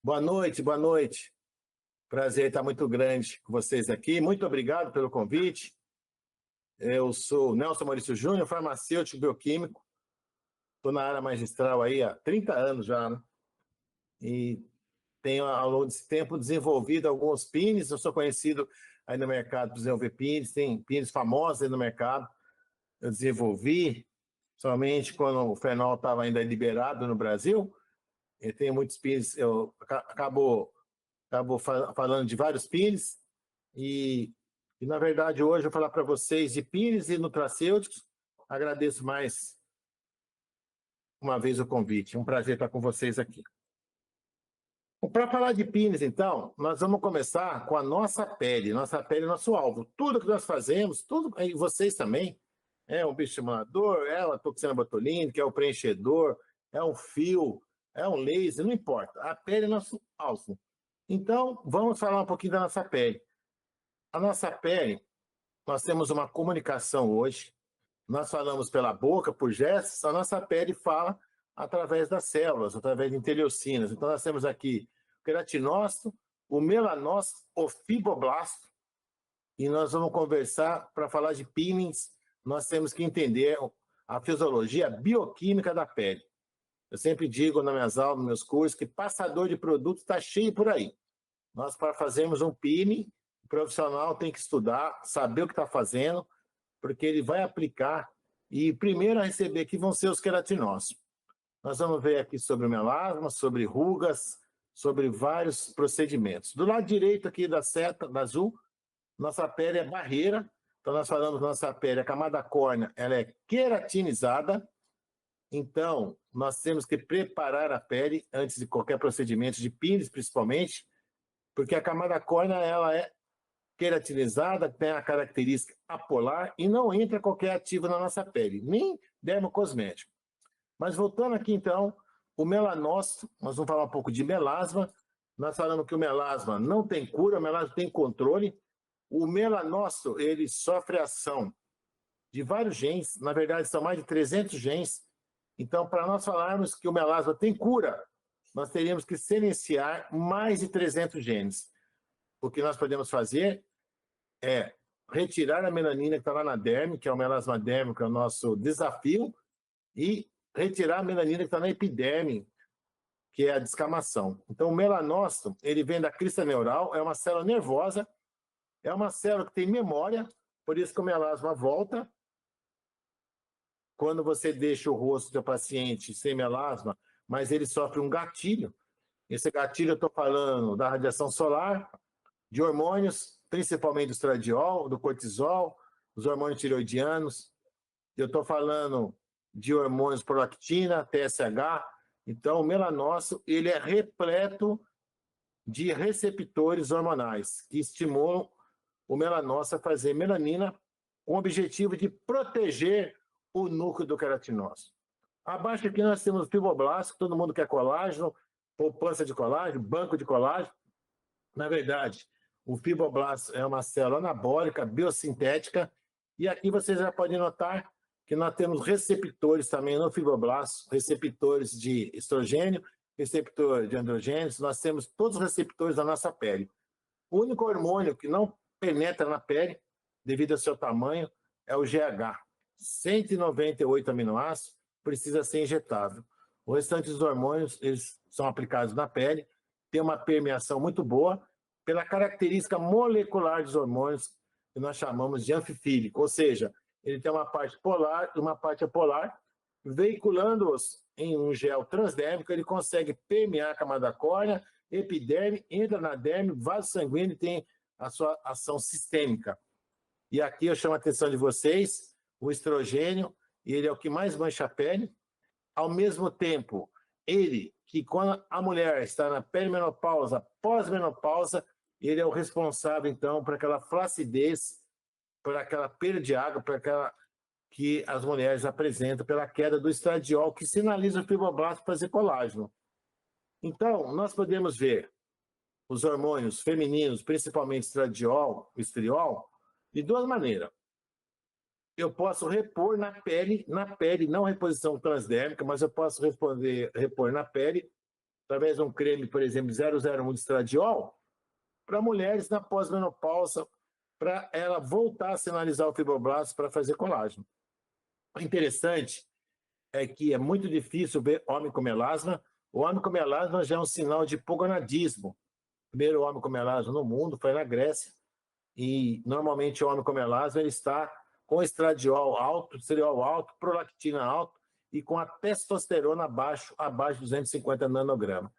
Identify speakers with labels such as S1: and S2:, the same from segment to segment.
S1: Boa noite, boa noite. Prazer estar muito grande com vocês aqui. Muito obrigado pelo convite. Eu sou Nelson Maurício Júnior, farmacêutico bioquímico. Estou na área magistral aí há 30 anos já, né? E tenho, ao longo desse tempo, desenvolvido alguns pins. Eu sou conhecido aí no mercado por desenvolver pins. Tem pins famosos aí no mercado. Eu desenvolvi somente quando o fenol estava ainda liberado no Brasil. E tem muitos pins. Eu acabo falando de vários pins. E, na verdade, hoje eu vou falar para vocês de pins e nutracêuticos. Agradeço mais uma vez o convite. Um prazer estar com vocês aqui. Para falar de pins, então, nós vamos começar com a nossa pele. Nossa pele é nosso alvo. Tudo que nós fazemos, tudo, e vocês também, é um bioestimulador, é uma toxina botulínica, é o preenchedor, é um fio, é um laser, não importa. A pele é nosso alvo. Então, vamos falar um pouquinho da nossa pele. A nossa pele, nós temos uma comunicação hoje, nós falamos pela boca, por gestos, a nossa pele fala através das células, através de interleucinas. Então, nós temos aqui o queratinócito, o melanócito, o fibroblasto, e nós vamos conversar para falar de peelings. Nós temos que entender a fisiologia a bioquímica da pele. Eu sempre digo nas minhas aulas, nos meus cursos, que passador de produto está cheio por aí. Nós, para fazermos um peeling, o profissional tem que estudar, saber o que está fazendo, porque ele vai aplicar, e primeiro a receber aqui vão ser os queratinócitos. Nós vamos ver aqui sobre o melasma, sobre rugas, sobre vários procedimentos. Do lado direito aqui da seta, da azul, nossa pele é barreira, então nós falamos que nossa pele, a camada córnea, ela é queratinizada, então nós temos que preparar a pele antes de qualquer procedimento de peelings, principalmente, porque a camada córnea, ela é queratinizada, tem a característica apolar e não entra qualquer ativo na nossa pele, nem dermocosmético. Mas voltando aqui, então, o melanócito, nós vamos falar um pouco de melasma. Nós falamos que o melasma não tem cura, o melasma tem controle. O melanócito, ele sofre ação de vários genes, na verdade são mais de 300 genes. Então, para nós falarmos que o melasma tem cura, nós teríamos que silenciar mais de 300 genes. O que nós podemos fazer é retirar a melanina que está lá na derme, que é o melasma dérmico, que é o nosso desafio, e retirar a melanina que está na epiderme, que é a descamação. Então, o melanócito, ele vem da crista neural, é uma célula nervosa, é uma célula que tem memória, por isso que o melasma volta. Quando você deixa o rosto do paciente sem melasma, mas ele sofre um gatilho, esse gatilho eu estou falando da radiação solar, de hormônios, principalmente do estradiol, do cortisol, os hormônios tiroidianos. Eu estou falando de hormônios prolactina, TSH. Então, o melanócito, ele é repleto de receptores hormonais que estimulam o melanócito a fazer melanina com o objetivo de proteger o núcleo do queratinócito. Abaixo aqui nós temos o fibroblasto, todo mundo quer colágeno, poupança de colágeno, banco de colágeno. Na verdade, o fibroblasto é uma célula anabólica, biosintética, e aqui vocês já podem notar que nós temos receptores também no fibroblasto, receptores de estrogênio, receptor de androgênios, nós temos todos os receptores da nossa pele. O único hormônio que não penetra na pele, devido ao seu tamanho, é o GH. 198 aminoácidos, precisa ser injetável. O restante dos hormônios, eles são aplicados na pele, tem uma permeação muito boa, pela característica molecular dos hormônios, que nós chamamos de anfifílico, ou seja, ele tem uma parte polar e uma parte apolar, veiculando-os em um gel transdérmico, ele consegue permear a camada córnea, epiderme, entra na derme, vaso sanguíneo e tem a sua ação sistêmica. E aqui eu chamo a atenção de vocês, o estrogênio, ele é o que mais mancha a pele, ao mesmo tempo, ele, que quando a mulher está na perimenopausa, pós-menopausa, ele é o responsável, então, por aquela flacidez, por aquela perda de água, por aquela que as mulheres apresentam pela queda do estradiol, que sinaliza o fibroblasto para fazer colágeno. Então, nós podemos ver os hormônios femininos, principalmente estradiol, estriol, de duas maneiras. Eu posso repor na pele, não reposição transdérmica, mas eu posso repor na pele através de um creme, por exemplo, 001 de estradiol, para mulheres na pós-menopausa, para ela voltar a sinalizar o fibroblasto para fazer colágeno. O interessante é que é muito difícil ver homem com melasma. O homem com melasma já é um sinal de hipogonadismo. O primeiro homem com melasma no mundo foi na Grécia, e normalmente o homem com melasma ele está com estradiol alto, estriol alto, prolactina alto e com a testosterona abaixo de 250 nanogramas.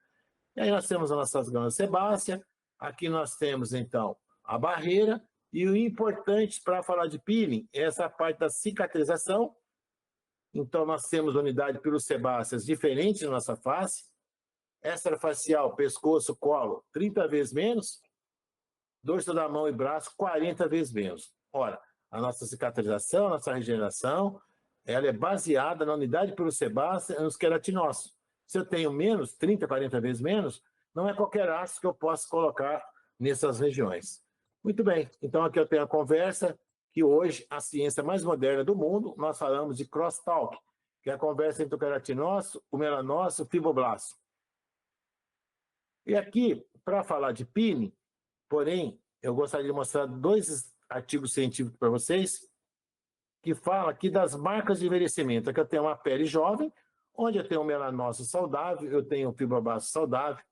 S1: E aí nós temos as nossas glândulas sebáceas, aqui nós temos então a barreira, e o importante para falar de peeling é essa parte da cicatrização. Então nós temos unidade pilosebáceas diferentes na nossa face, extrafacial, pescoço, colo, 30 vezes menos, dorso da mão e braço, 40 vezes menos. Ora, a nossa cicatrização, a nossa regeneração, ela é baseada na unidade pilosebácea e nos queratinócitos. Se eu tenho menos, 30, 40 vezes menos, não é qualquer ácido que eu possa colocar nessas regiões. Muito bem, então aqui eu tenho a conversa que hoje a ciência mais moderna do mundo, nós falamos de crosstalk, que é a conversa entre o queratinócito, o melanócito e o fibroblasto. E aqui, para falar de peeling, porém, eu gostaria de mostrar 2 artigos científicos para vocês, que falam aqui das marcas de envelhecimento. Aqui eu tenho uma pele jovem, onde eu tenho um melanócito saudável, eu tenho um fibroblasto saudável,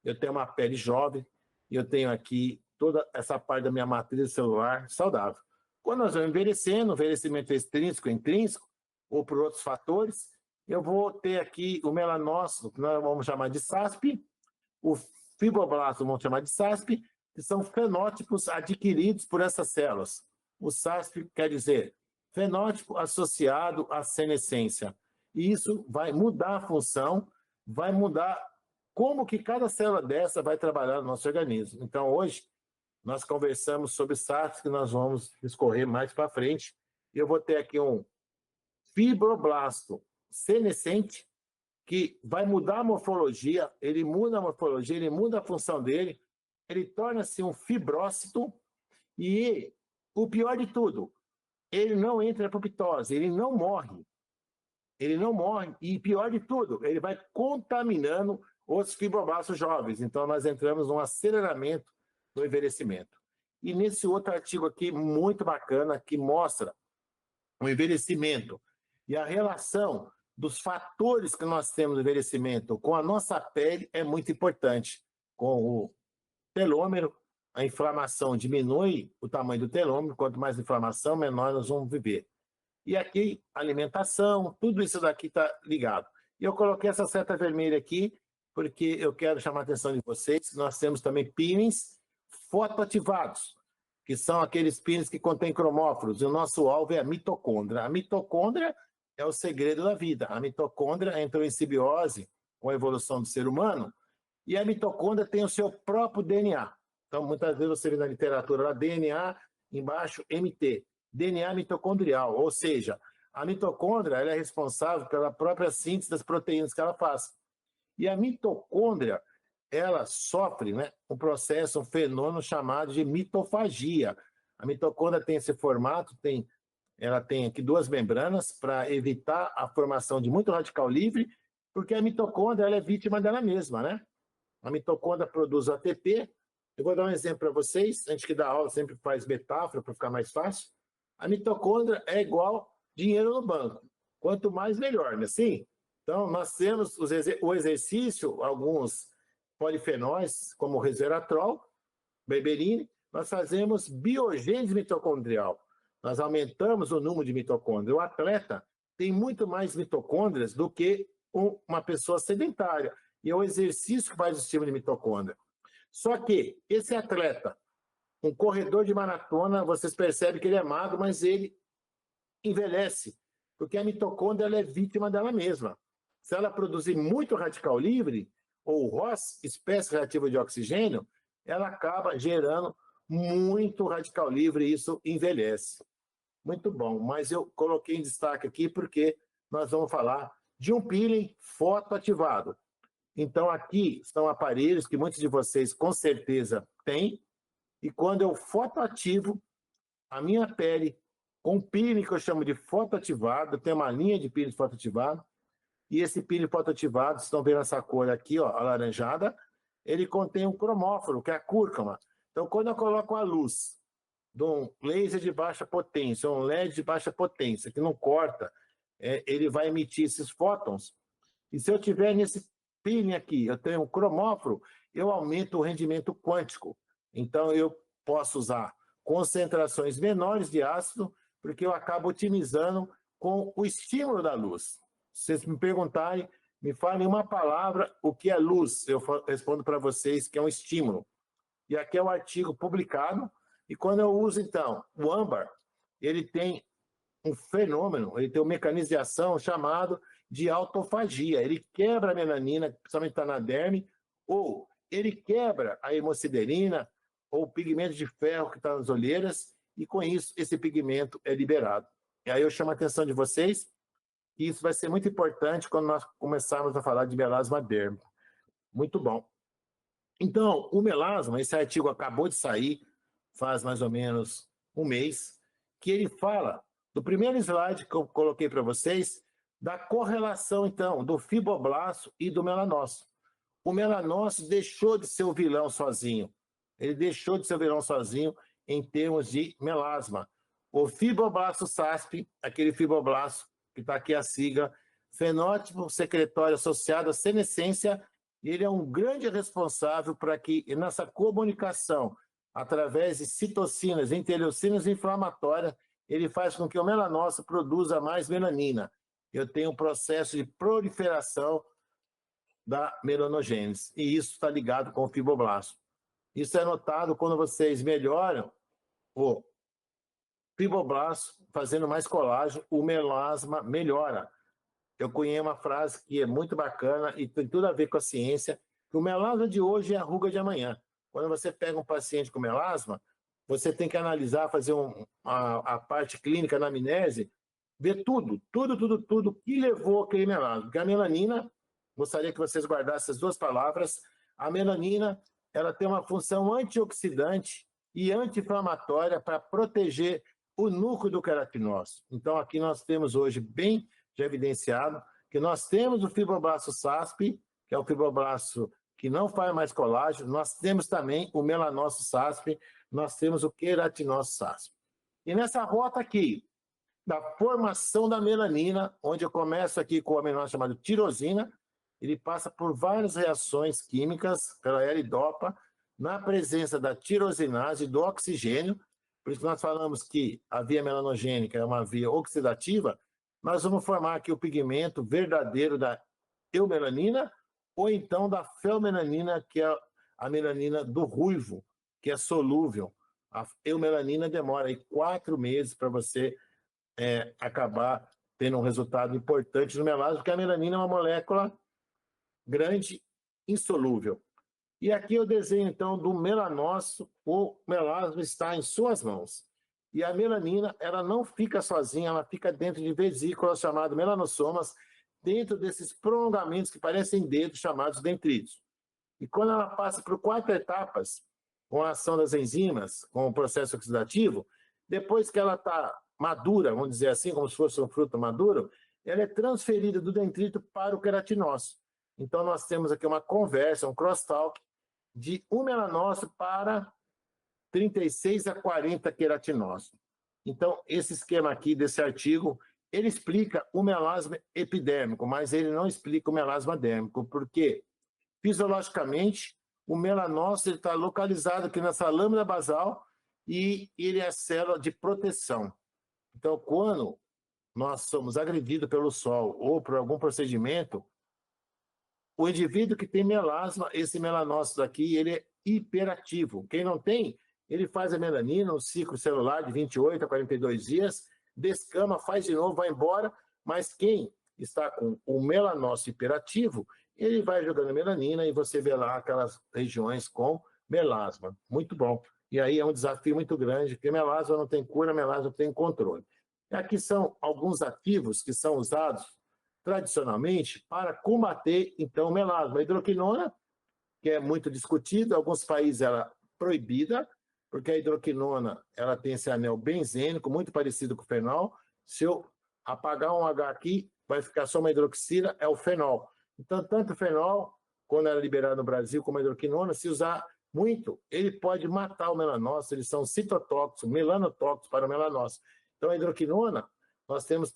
S1: eu tenho uma pele jovem, e eu tenho aqui toda essa parte da minha matriz celular saudável. Quando nós vamos envelhecendo, envelhecimento extrínseco, intrínseco, ou por outros fatores, eu vou ter aqui o melanócito, que nós vamos chamar de SASP, o fibroblasto, vamos chamar de SASP, que são fenótipos adquiridos por essas células. O SASP quer dizer fenótipo associado à senescência. E isso vai mudar a função, vai mudar como que cada célula dessa vai trabalhar no nosso organismo. Então, hoje, nós conversamos sobre SASP, que nós vamos discorrer mais para frente. Eu vou ter aqui um fibroblasto senescente, que vai mudar a morfologia, ele muda a função dele, ele torna-se um fibrócito, e o pior de tudo, ele não entra em apoptose, ele não morre, e pior de tudo, ele vai contaminando os fibroblastos jovens. Então nós entramos num aceleramento do envelhecimento. E nesse outro artigo aqui, muito bacana, que mostra o envelhecimento e a relação dos fatores que nós temos no envelhecimento com a nossa pele é muito importante. Com o telômero, a inflamação diminui o tamanho do telômero, quanto mais inflamação, menor nós vamos viver. E aqui, alimentação, tudo isso daqui está ligado. E eu coloquei essa seta vermelha aqui, porque eu quero chamar a atenção de vocês, nós temos também peelings fotoativados, que são aqueles peelings que contêm cromóforos, e o nosso alvo é a mitocôndria. A mitocôndria é o segredo da vida. A mitocôndria entrou em simbiose com a evolução do ser humano, e a mitocôndria tem o seu próprio DNA. Então, muitas vezes você vê na literatura lá, DNA, embaixo, MT, DNA mitocondrial, ou seja, a mitocôndria ela é responsável pela própria síntese das proteínas que ela faz. E a mitocôndria, ela sofre, né, um processo, um fenômeno chamado de mitofagia. A mitocôndria tem esse formato, ela tem aqui 2 membranas para evitar a formação de muito radical livre, porque a mitocôndria ela é vítima dela mesma, né? A mitocôndria produz o ATP. Eu vou dar um exemplo para vocês, a gente que dá aula sempre faz metáfora para ficar mais fácil. A mitocôndria é igual dinheiro no banco. Quanto mais, melhor, não é assim? Então, nós temos o exercício, alguns polifenóis, como o resveratrol, berberine, nós fazemos biogênese mitocondrial. Nós aumentamos o número de mitocôndrias. O atleta tem muito mais mitocôndrias do que uma pessoa sedentária. E é o exercício que faz o estímulo de mitocôndria. Só que esse atleta, um corredor de maratona, vocês percebem que ele é magro, mas ele envelhece, porque a mitocôndria ela é vítima dela mesma. Se ela produzir muito radical livre, ou ROS, espécie reativa de oxigênio, ela acaba gerando muito radical livre e isso envelhece. Muito bom, mas eu coloquei em destaque aqui porque nós vamos falar de um peeling fotoativado. Então aqui são aparelhos que muitos de vocês com certeza têm, e quando eu fotoativo a minha pele com peeling que eu chamo de fotoativado, tem uma linha de peeling fotoativado, E esse peeling fotoativado, vocês estão vendo essa cor aqui, ó, alaranjada, ele contém um cromóforo, que é a cúrcuma. Então, quando eu coloco a luz de um laser de baixa potência, um LED de baixa potência, que não corta, ele vai emitir esses fótons. E se eu tiver nesse peeling aqui, eu tenho um cromóforo, eu aumento o rendimento quântico. Então, eu posso usar concentrações menores de ácido, porque eu acabo otimizando com o estímulo da luz. Se vocês me perguntarem, me falem uma palavra, o que é luz? Eu respondo para vocês que é um estímulo. E aqui é um artigo publicado, e quando eu uso, então, o âmbar, ele tem um fenômeno, ele tem um mecanismo de ação chamado de autofagia. Ele quebra a melanina, que principalmente está na derme, ou ele quebra a hemosiderina, ou o pigmento de ferro que está nas olheiras, e com isso, esse pigmento é liberado. E aí eu chamo a atenção de vocês, que isso vai ser muito importante quando nós começarmos a falar de melasma dérmico. Muito bom. Então, o melasma, esse artigo acabou de sair, faz mais ou menos um mês, que ele fala, do primeiro slide que eu coloquei para vocês, da correlação, então, do fibroblasto e do melanócito. O melanócito deixou de ser o vilão sozinho. Ele deixou de ser o vilão sozinho em termos de melasma. O fibroblasto SASP, aquele fibroblasto que está aqui a sigla, fenótipo secretório associado à senescência, ele é um grande responsável para que, nessa comunicação, através de citocinas, interleucinas inflamatórias, ele faz com que o melanócito produza mais melanina. Eu tenho um processo de proliferação da melanogênese, e isso está ligado com o fibroblasto. Isso é notado quando vocês melhoram o fibroblasto, fazendo mais colágeno, o melasma melhora. Eu conheço uma frase que é muito bacana e tem tudo a ver com a ciência, que o melasma de hoje é a ruga de amanhã. Quando você pega um paciente com melasma, você tem que analisar, fazer a parte clínica, a anamnese, ver tudo que levou aquele melasma. Porque a melanina, gostaria que vocês guardassem as duas palavras, a melanina, ela tem uma função antioxidante e anti-inflamatória para proteger o núcleo do queratinócito. Então, aqui nós temos hoje bem já evidenciado que nós temos o fibroblasto SASP, que é o fibroblasto que não faz mais colágeno, nós temos também o melanócito SASP, nós temos o queratinócito SASP. E nessa rota aqui, da formação da melanina, onde eu começo aqui com o aminoácido chamado tirosina, ele passa por várias reações químicas pela L-dopa, na presença da tirosinase e do oxigênio, por isso que nós falamos que a via melanogênica é uma via oxidativa, nós vamos formar aqui o pigmento verdadeiro da eumelanina ou então da felmelanina, que é a melanina do ruivo, que é solúvel. A eumelanina demora aí 4 meses para você acabar tendo um resultado importante no melasma, porque a melanina é uma molécula grande, insolúvel. E aqui eu desenho, então, do melanócito, o melasma está em suas mãos. E a melanina, ela não fica sozinha, ela fica dentro de vesículas chamadas melanossomas, dentro desses prolongamentos que parecem dedos, chamados dendritos. E quando ela passa por 4 etapas, com a ação das enzimas, com o processo oxidativo, depois que ela está madura, vamos dizer assim, como se fosse um fruto maduro, ela é transferida do dendrito para o queratinócito. Então, nós temos aqui uma conversa, um crosstalk, de um melanócito para 36 a 40 queratinócitos. Então, esse esquema aqui desse artigo, ele explica o melasma epidérmico, mas ele não explica o melasma dérmico, porque fisiologicamente o melanócito está localizado aqui nessa lâmina basal e ele é célula de proteção. Então, quando nós somos agredidos pelo sol ou por algum procedimento, o indivíduo que tem melasma, esse melanócito aqui, ele é hiperativo. Quem não tem, ele faz a melanina, um ciclo celular de 28 a 42 dias, descama, faz de novo, vai embora, mas quem está com o melanócito hiperativo, ele vai jogando melanina e você vê lá aquelas regiões com melasma. Muito bom. E aí é um desafio muito grande, porque melasma não tem cura, melasma tem controle. E aqui são alguns ativos que são usados tradicionalmente para combater, então, o melasma. A hidroquinona, que é muito discutida, em alguns países ela é proibida, porque a hidroquinona ela tem esse anel benzênico, muito parecido com o fenol. Se eu apagar um H aqui, vai ficar só uma hidroxila, é o fenol. Então, tanto o fenol, quando era liberado no Brasil, como a hidroquinona, se usar muito, ele pode matar o melanócito, eles são citotóxicos, melanotóxicos para o melanócito. Então, a hidroquinona, nós temos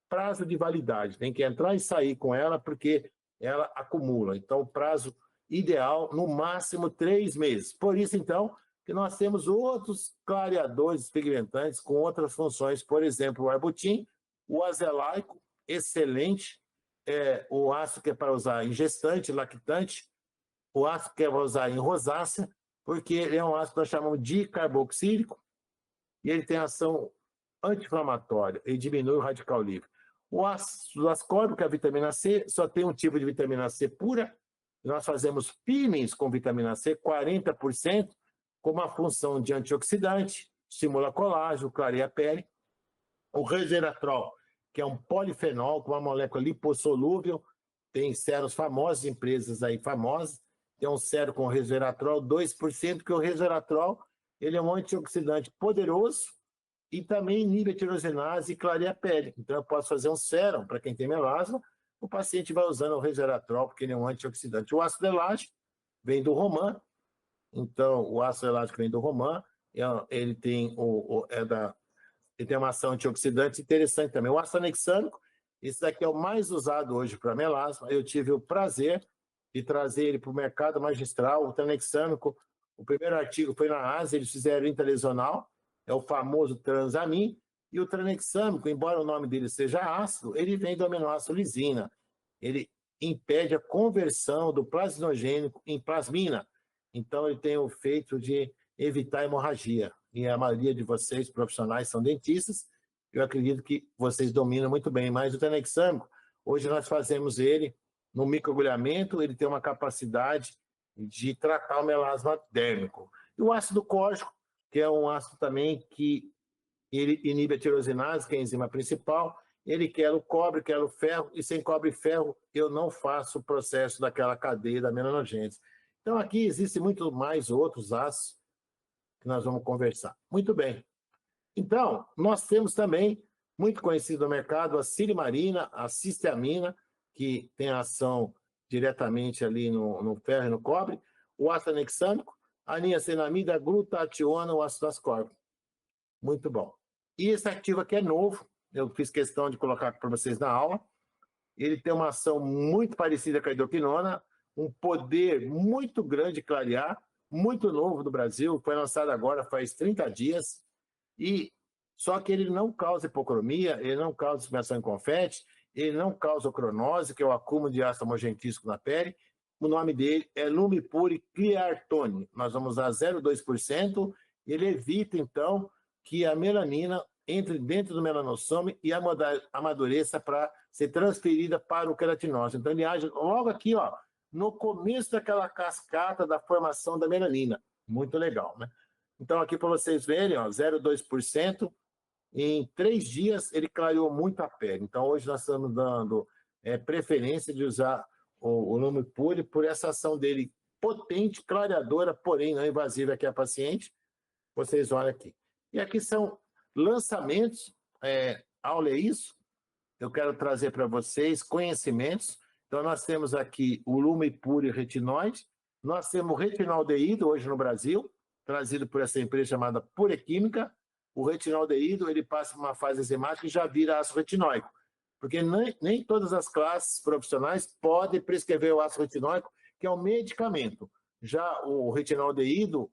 S1: prazo de validade, tem que entrar e sair com ela, porque ela acumula. Então, o prazo ideal, no máximo 3 meses. Por isso, então, que nós temos outros clareadores pigmentantes com outras funções, por exemplo, o arbutin, o azelaico, excelente, o ácido que é para usar em gestante, lactante, o ácido que é para usar em rosácea, porque ele é um ácido que nós chamamos de carboxílico, e ele tem ação anti-inflamatória, ele diminui o radical livre. O ácido ascórbico, a vitamina C, só tem um tipo de vitamina C pura. Nós fazemos peelings com vitamina C, 40%, com uma função de antioxidante, estimula colágeno, clareia a pele. O resveratrol, que é um polifenol com uma molécula lipossolúvel, tem séros famosos, empresas aí famosas, tem um sérum com resveratrol 2%, que o resveratrol ele é um antioxidante poderoso, e também inibe a tirosinase e clareia a pele. Então, eu posso fazer um sérum para quem tem melasma, o paciente vai usando o resveratrol, porque ele é um antioxidante. O ácido elástico vem do romã, então, o ácido elástico vem do romã, ele tem, ele tem uma ação antioxidante interessante também. O ácido anexâmico, esse daqui é o mais usado hoje para melasma, eu tive o prazer de trazer ele para o mercado magistral, o tranexâmico, o primeiro artigo foi na Ásia, eles fizeram interlesional, é o famoso transamin, e o tranexâmico, embora o nome dele seja ácido, ele vem do aminoácido lisina. Ele impede a conversão do plasminogênico em plasmina. Então, ele tem o efeito de evitar hemorragia. E a maioria de vocês, profissionais, são dentistas. Eu acredito que vocês dominam muito bem. Mas o tranexâmico, hoje nós fazemos ele no microagulhamento, ele tem uma capacidade de tratar o melasma dérmico. E o ácido córtico, que é um ácido também que ele inibe a tirosinase, que é a enzima principal, ele quer o cobre, quer o ferro, e sem cobre e ferro eu não faço o processo daquela cadeia da melanogênese. Então aqui existem muito mais outros ácidos que nós vamos conversar. Muito bem. Então, nós temos também, muito conhecido no mercado, a silimarina, a cisteamina, que tem ação diretamente ali no ferro e no cobre, o ácido anexâmico, a niacinamida, a glutationa, o ácido ascórbico. Muito bom. E esse ativo aqui é novo, eu fiz questão de colocar para vocês na aula. Ele tem uma ação muito parecida com a hidroquinona, um poder muito grande de clarear, muito novo do Brasil, foi lançado agora faz 30 dias, e só que ele não causa hipocromia, ele não causa suspensão em confete, ele não causa cronose, que é o acúmulo de ácido homogentístico na pele. O nome dele é Lumipure Cleartone. Nós vamos usar 0,2%. Ele evita, então, que a melanina entre dentro do melanossoma e amadureça para ser transferida para o queratinócito. Então, ele age logo aqui, ó, no começo daquela cascata da formação da melanina. Muito legal, né? Então, aqui para vocês verem, 0,2%, em 3 dias ele clareou muito a pele. Então, hoje nós estamos dando preferência de usar o Lumipure por essa ação dele potente, clareadora, porém não invasiva aqui a paciente. Vocês olham aqui. E aqui são lançamentos, aula é isso, eu quero trazer para vocês conhecimentos. Então, nós temos aqui o Lumipure Retinoide, nós temos o retinaldeído hoje no Brasil, trazido por essa empresa chamada Purequímica. O retinaldeído, ele passa por uma fase enzimática e já vira ácido retinóico, porque nem todas as classes profissionais podem prescrever o ácido retinóico, que é um medicamento. Já o retinaldeído,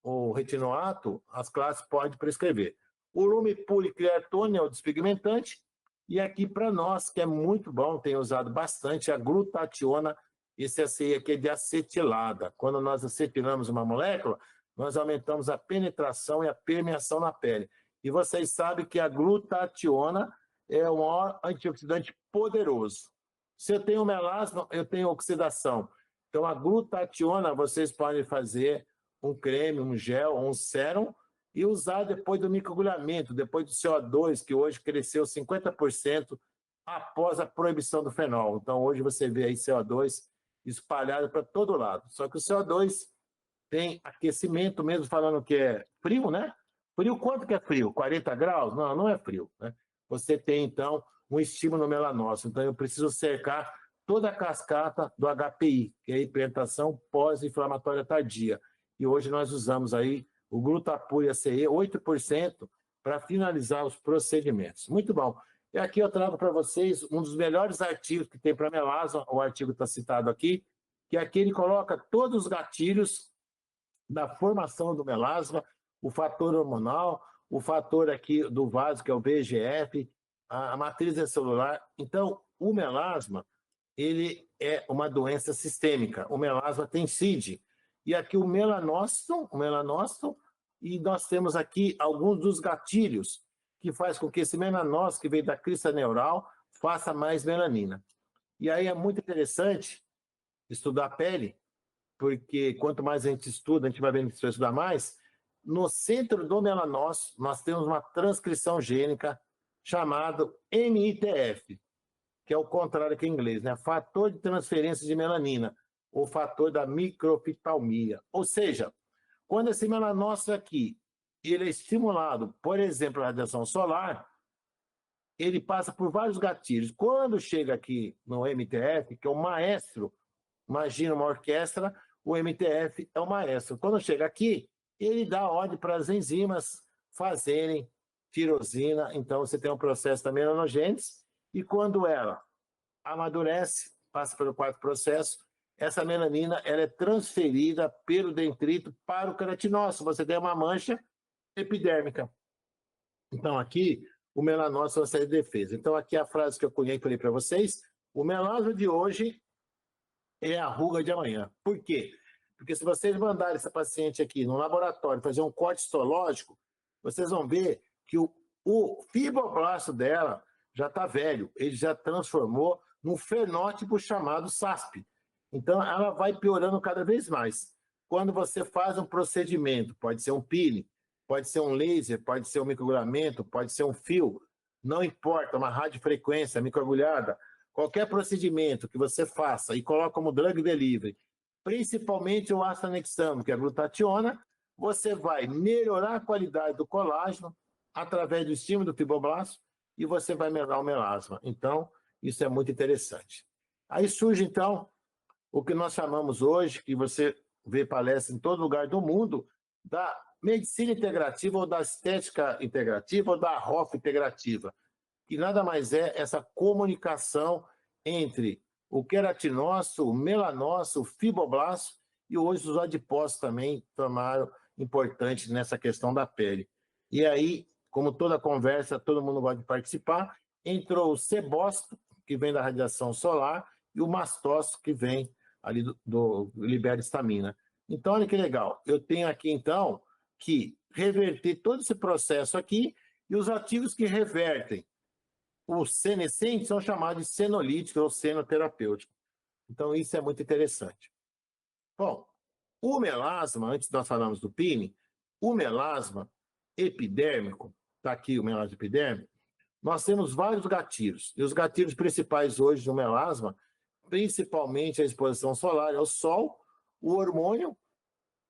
S1: o retinoato, as classes podem prescrever. O Lumipure Cleartone é o despigmentante, e aqui para nós, que é muito bom, tem usado bastante a glutationa, esse aqui é de acetilada. Quando nós acetilamos uma molécula, nós aumentamos a penetração e a permeação na pele. E vocês sabem que a glutationa é o maior antioxidante poderoso. Se eu tenho melasma, eu tenho oxidação. Então, a glutationa, vocês podem fazer um creme, um gel, um sérum, e usar depois do microagulhamento, depois do CO2, que hoje cresceu 50% após a proibição do fenol. Então, hoje você vê aí CO2 espalhado para todo lado. Só que o CO2 tem aquecimento, mesmo falando que é frio, né? Frio, quanto que é frio? 40 graus? Não, não é frio, né? Você tem, então, um estímulo no melanócito. Então, eu preciso cercar toda a cascata do HPI, que é a hipertensão pós-inflamatória tardia. E hoje nós usamos aí o glutapur ACE 8% para finalizar os procedimentos. Muito bom. E aqui eu trago para vocês um dos melhores artigos que tem para melasma, o artigo está citado aqui, que aqui ele coloca todos os gatilhos da formação do melasma, o fator hormonal, o fator aqui do vaso, que é o VEGF, a matriz celular. Então, o melasma, ele é uma doença sistêmica. O melasma tem CID. E aqui o melanócito, e nós temos aqui alguns dos gatilhos que faz com que esse melanócito que veio da crista neural faça mais melanina. E aí é muito interessante estudar a pele, porque quanto mais a gente estuda, a gente vai vendo que precisa estudar mais. No centro do melanócito, nós temos uma transcrição gênica chamada MITF, que é o contrário que em inglês, né? Fator de transferência de melanina, ou fator da microptalmia. Ou seja, quando esse melanócito aqui ele é estimulado, por exemplo, a radiação solar, ele passa por vários gatilhos. Quando chega aqui no MTF, que é o maestro, imagina uma orquestra, o MTF é o maestro. Quando chega aqui, ele dá ordem para as enzimas fazerem tirosina. Então, você tem um processo da melanogênese, e quando ela amadurece, passa pelo quarto processo, essa melanina ela é transferida pelo dendrito para o queratinócito. Você tem uma mancha epidérmica. Então, aqui, o melanócito é uma série de defesa. Então, aqui a frase que eu cunhei e falei para vocês: o melasma de hoje é a ruga de amanhã. Por quê? Porque se vocês mandarem essa paciente aqui no laboratório fazer um corte histológico, vocês vão ver que o fibroblasto dela já está velho, ele já transformou num fenótipo chamado SASP. Então, ela vai piorando cada vez mais. Quando você faz um procedimento, pode ser um peeling, pode ser um laser, pode ser um microagulhamento, pode ser um fio, não importa, uma radiofrequência microagulhada, qualquer procedimento que você faça e coloque como drug delivery, principalmente o ácido anexâmico, que é a glutationa, você vai melhorar a qualidade do colágeno através do estímulo do fibroblasto e você vai melhorar o melasma. Então, isso é muito interessante. Aí surge, então, o que nós chamamos hoje, que você vê palestra em todo lugar do mundo, da medicina integrativa ou da estética integrativa ou da ROF integrativa, que nada mais é essa comunicação entre o queratinócito, o melanócito, o fibroblasto, e hoje os adipócitos também tomaram importante nessa questão da pele. E aí, como toda conversa, todo mundo gosta de participar, entrou o sebócito, que vem da radiação solar, e o mastócito, que vem ali do libera histamina. Então, olha que legal. Eu tenho aqui, então, que reverter todo esse processo aqui, e os ativos que revertem os senescentes são chamados de senolíticos ou senoterapêuticos. Então, isso é muito interessante. Bom, o melasma, antes nós falamos do PIN, o melasma epidérmico, está aqui o melasma epidérmico, nós temos vários gatilhos. E os gatilhos principais hoje do melasma, principalmente a exposição solar, é o sol, o hormônio,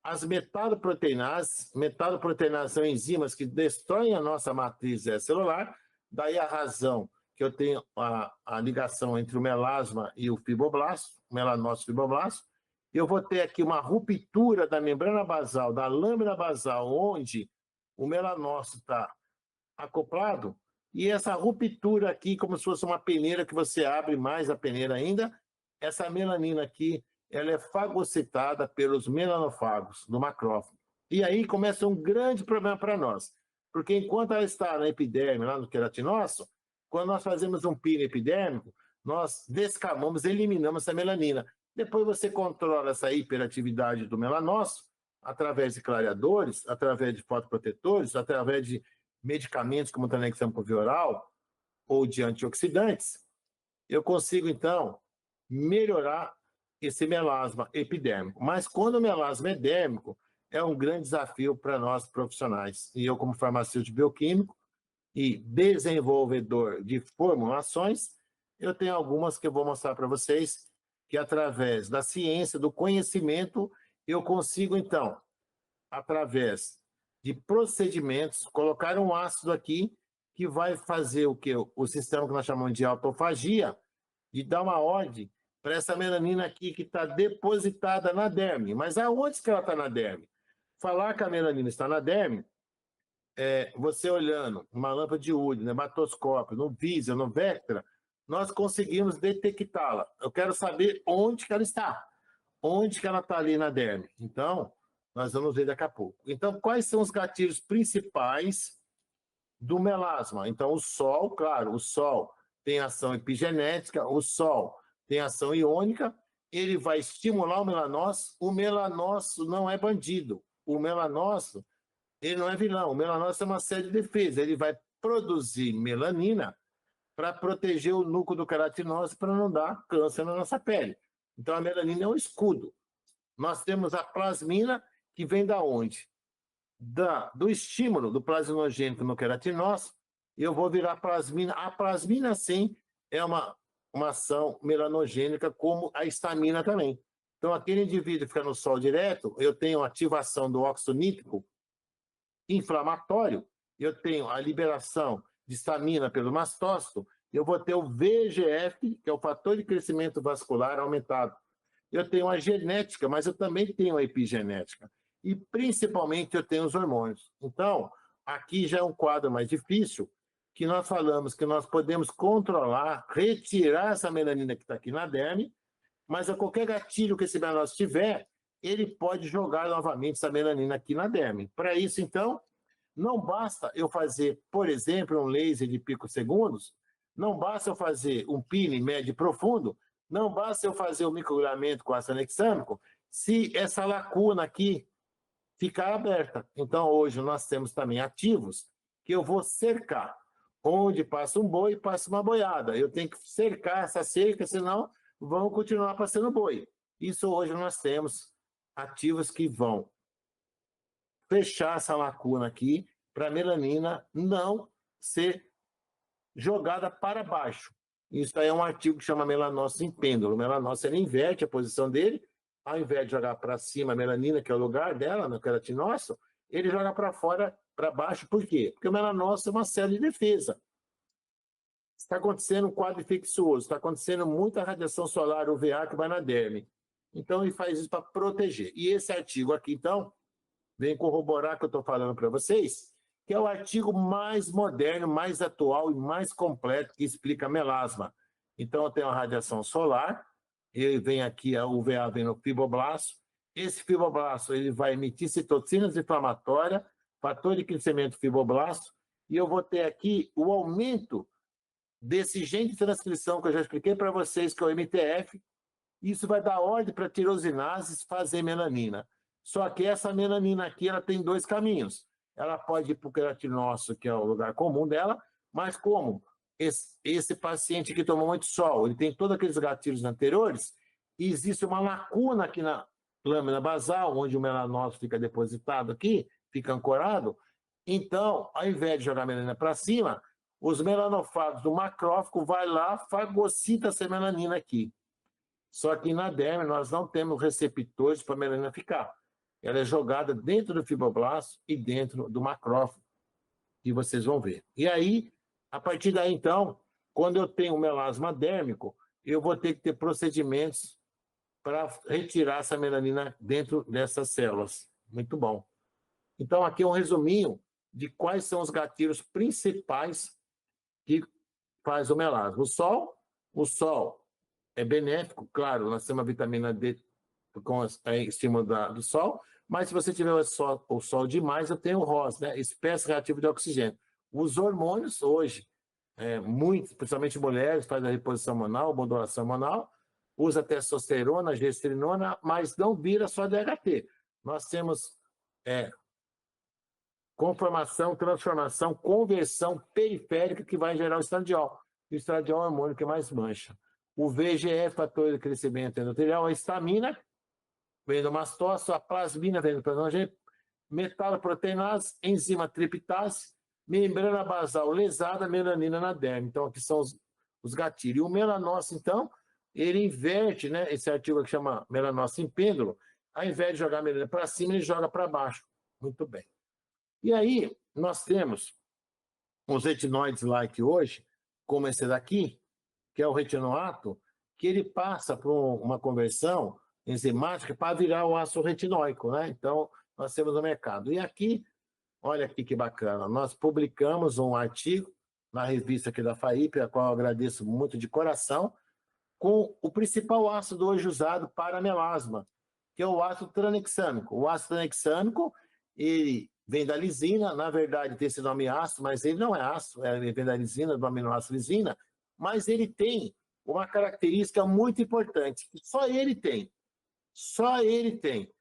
S1: as metaloproteinases. Metaloproteinases são enzimas que destroem a nossa matriz celular, daí a razão que eu tenho a ligação entre o melasma e o fibroblasto, o melanócito e o fibroblasto. Eu vou ter aqui uma ruptura da membrana basal, da lâmina basal, onde o melanócito está acoplado, e essa ruptura aqui, como se fosse uma peneira que você abre mais a peneira ainda, essa melanina aqui, ela é fagocitada pelos melanofagos do macrófago. E aí começa um grande problema para nós, porque enquanto ela está na epiderme, lá no queratinócito, quando nós fazemos um peeling epidérmico, nós descamamos, eliminamos essa melanina. Depois você controla essa hiperatividade do melanócito através de clareadores, através de fotoprotetores, através de medicamentos como o tranexâmico via oral ou de antioxidantes. Eu consigo, então, melhorar esse melasma epidérmico. Mas quando o melasma é dérmico, é um grande desafio para nós profissionais. E eu, como farmacêutico bioquímico e desenvolvedor de formulações, eu tenho algumas que eu vou mostrar para vocês, que através da ciência, do conhecimento, eu consigo, então, através de procedimentos, colocar um ácido aqui que vai fazer o quê? O sistema que nós chamamos de autofagia, de dar uma ordem para essa melanina aqui que está depositada na derme. Mas aonde que ela está na derme? Falar que a melanina está na derme, você olhando uma lâmpada de Wood, no hematoscópio, no Visa, no Vectra, nós conseguimos detectá-la. Eu quero saber onde que ela está. Onde que ela está ali na derme. Então, nós vamos ver daqui a pouco. Então, quais são os gatilhos principais do melasma? Então, o sol, claro, o sol tem ação epigenética, o sol tem ação iônica, ele vai estimular o melanócito. O melanócito não é bandido. O melanócito, ele não é vilão. O melanócito é uma série de defesa. Ele vai produzir melanina para proteger o núcleo do queratinócito para não dar câncer na nossa pele. Então, a melanina é um escudo. Nós temos a plasmina, que vem da onde? Do estímulo do plasminogênico no queratinócito, eu vou virar plasmina. A plasmina, sim, é uma ação melanogênica, como a histamina também. Então, aquele indivíduo que fica no sol direto, eu tenho ativação do óxido nítrico inflamatório, eu tenho a liberação de histamina pelo mastócito, eu vou ter o VEGF, que é o fator de crescimento vascular aumentado. Eu tenho a genética, mas eu também tenho a epigenética. E, principalmente, eu tenho os hormônios. Então, aqui já é um quadro mais difícil, que nós falamos que nós podemos controlar, retirar essa melanina que está aqui na derme, mas a qualquer gatilho que esse melanócito tiver, ele pode jogar novamente essa melanina aqui na derme. Para isso, então, não basta eu fazer, por exemplo, um laser de picosegundos, não basta eu fazer um peeling médio e profundo, não basta eu fazer o microagulhamento com ácido anexâmico, se essa lacuna aqui ficar aberta. Então, hoje nós temos também ativos que eu vou cercar. Onde passa um boi, passa uma boiada. Eu tenho que cercar essa cerca, senão vão continuar passando boi. Isso hoje nós temos ativos que vão fechar essa lacuna aqui para a melanina não ser jogada para baixo. Isso aí é um artigo que chama melanócito em pêndulo. O melanócito, ele inverte a posição dele, ao invés de jogar para cima a melanina, que é o lugar dela, no queratinócito, ele joga para fora, para baixo. Por quê? Porque o melanócito é uma célula de defesa. Está acontecendo um quadro infeccioso, está acontecendo muita radiação solar UVA que vai na derme. Então, ele faz isso para proteger. E esse artigo aqui, então, vem corroborar o que eu estou falando para vocês, que é o artigo mais moderno, mais atual e mais completo que explica melasma. Então, eu tenho a radiação solar, ele vem aqui, a UVA vem no fibroblasto. Esse fibroblasto ele vai emitir citocinas inflamatórias, fator de crescimento do fibroblasto, e eu vou ter aqui o aumento desse gene de transcrição que eu já expliquei para vocês, que é o MTF. Isso vai dar ordem para a tirosinases fazer melanina. Só que essa melanina aqui, ela tem dois caminhos. Ela pode ir para o queratinócito, que é o lugar comum dela, mas como esse paciente que tomou muito sol, ele tem todos aqueles gatilhos anteriores, e existe uma lacuna aqui na lâmina basal, onde o melanócito fica depositado aqui, fica ancorado. Então, ao invés de jogar a melanina para cima, os melanofagos do macrófago vai lá, fagocita essa melanina aqui. Só que na derme nós não temos receptores para a melanina ficar. Ela é jogada dentro do fibroblasto e dentro do macrófago, que vocês vão ver. E aí, a partir daí, então, quando eu tenho melasma dérmico, eu vou ter que ter procedimentos para retirar essa melanina dentro dessas células. Muito bom. Então, aqui é um resuminho de quais são os gatilhos principais que faz o melasma. O sol é benéfico, claro, nós temos a vitamina D com em cima do sol, mas se você tiver o sol demais, eu tenho o ROS, né? Espécie reativa de oxigênio. Os hormônios hoje, muito, principalmente mulheres, faz a reposição hormonal, modulação hormonal, usa testosterona, gestrinona, mas não vira só DHT. Nós temos conformação, transformação, conversão periférica que vai gerar o estradiol. O estradiol é o hormônio que mais mancha. O VEGF, fator de crescimento endotelial, a histamina, vem do mastócito, a plasmina vem do plasminogênico, metaloproteinase, enzima triptase, membrana basal lesada, melanina na derme. Então, aqui são os gatilhos. E o melanócito, então, ele inverte, né? Esse artigo que chama melanócito em pêndulo, ao invés de jogar a melanina para cima, ele joga para baixo. Muito bem. E aí, nós temos uns retinoides like hoje, como esse daqui, que é o retinoato, que ele passa por uma conversão enzimática para virar o ácido retinóico, né? Então, nós temos no mercado. E aqui, olha aqui que bacana, nós publicamos um artigo na revista aqui da FAIP, a qual eu agradeço muito de coração, com o principal ácido hoje usado para melasma, que é o ácido tranexâmico. O ácido tranexâmico, ele vem da lisina, na verdade tem esse nome ácido, mas ele não é ácido, ele vem da lisina, do aminoácido lisina, mas ele tem uma característica muito importante, que só ele tem. Só ele tem.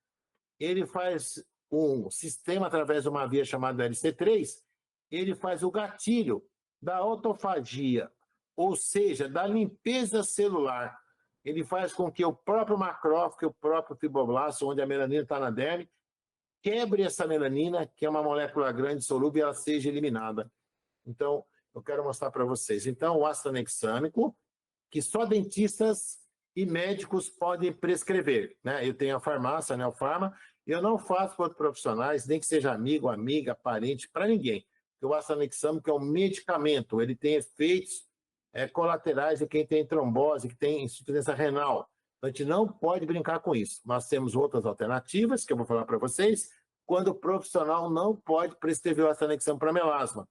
S1: Ele faz um sistema através de uma via chamada LC3, ele faz o gatilho da autofagia, ou seja, da limpeza celular. Ele faz com que o próprio macrófago, o próprio fibroblasto, onde a melanina está na derme, quebre essa melanina, que é uma molécula grande, solúvel, e ela seja eliminada. Então, eu quero mostrar para vocês. Então, o ácido tranexâmico, que só dentistas e médicos podem prescrever, né? Eu tenho a farmácia, a Neofarma, eu não faço para outros profissionais, nem que seja amigo, amiga, parente, para ninguém. Porque o ácido tranexâmico é um medicamento, ele tem efeitos colaterais de quem tem trombose, que tem insuficiência renal. Então, a gente não pode brincar com isso. Nós temos outras alternativas, que eu vou falar para vocês, quando o profissional não pode prescrever o ácido tranexâmico para melasma.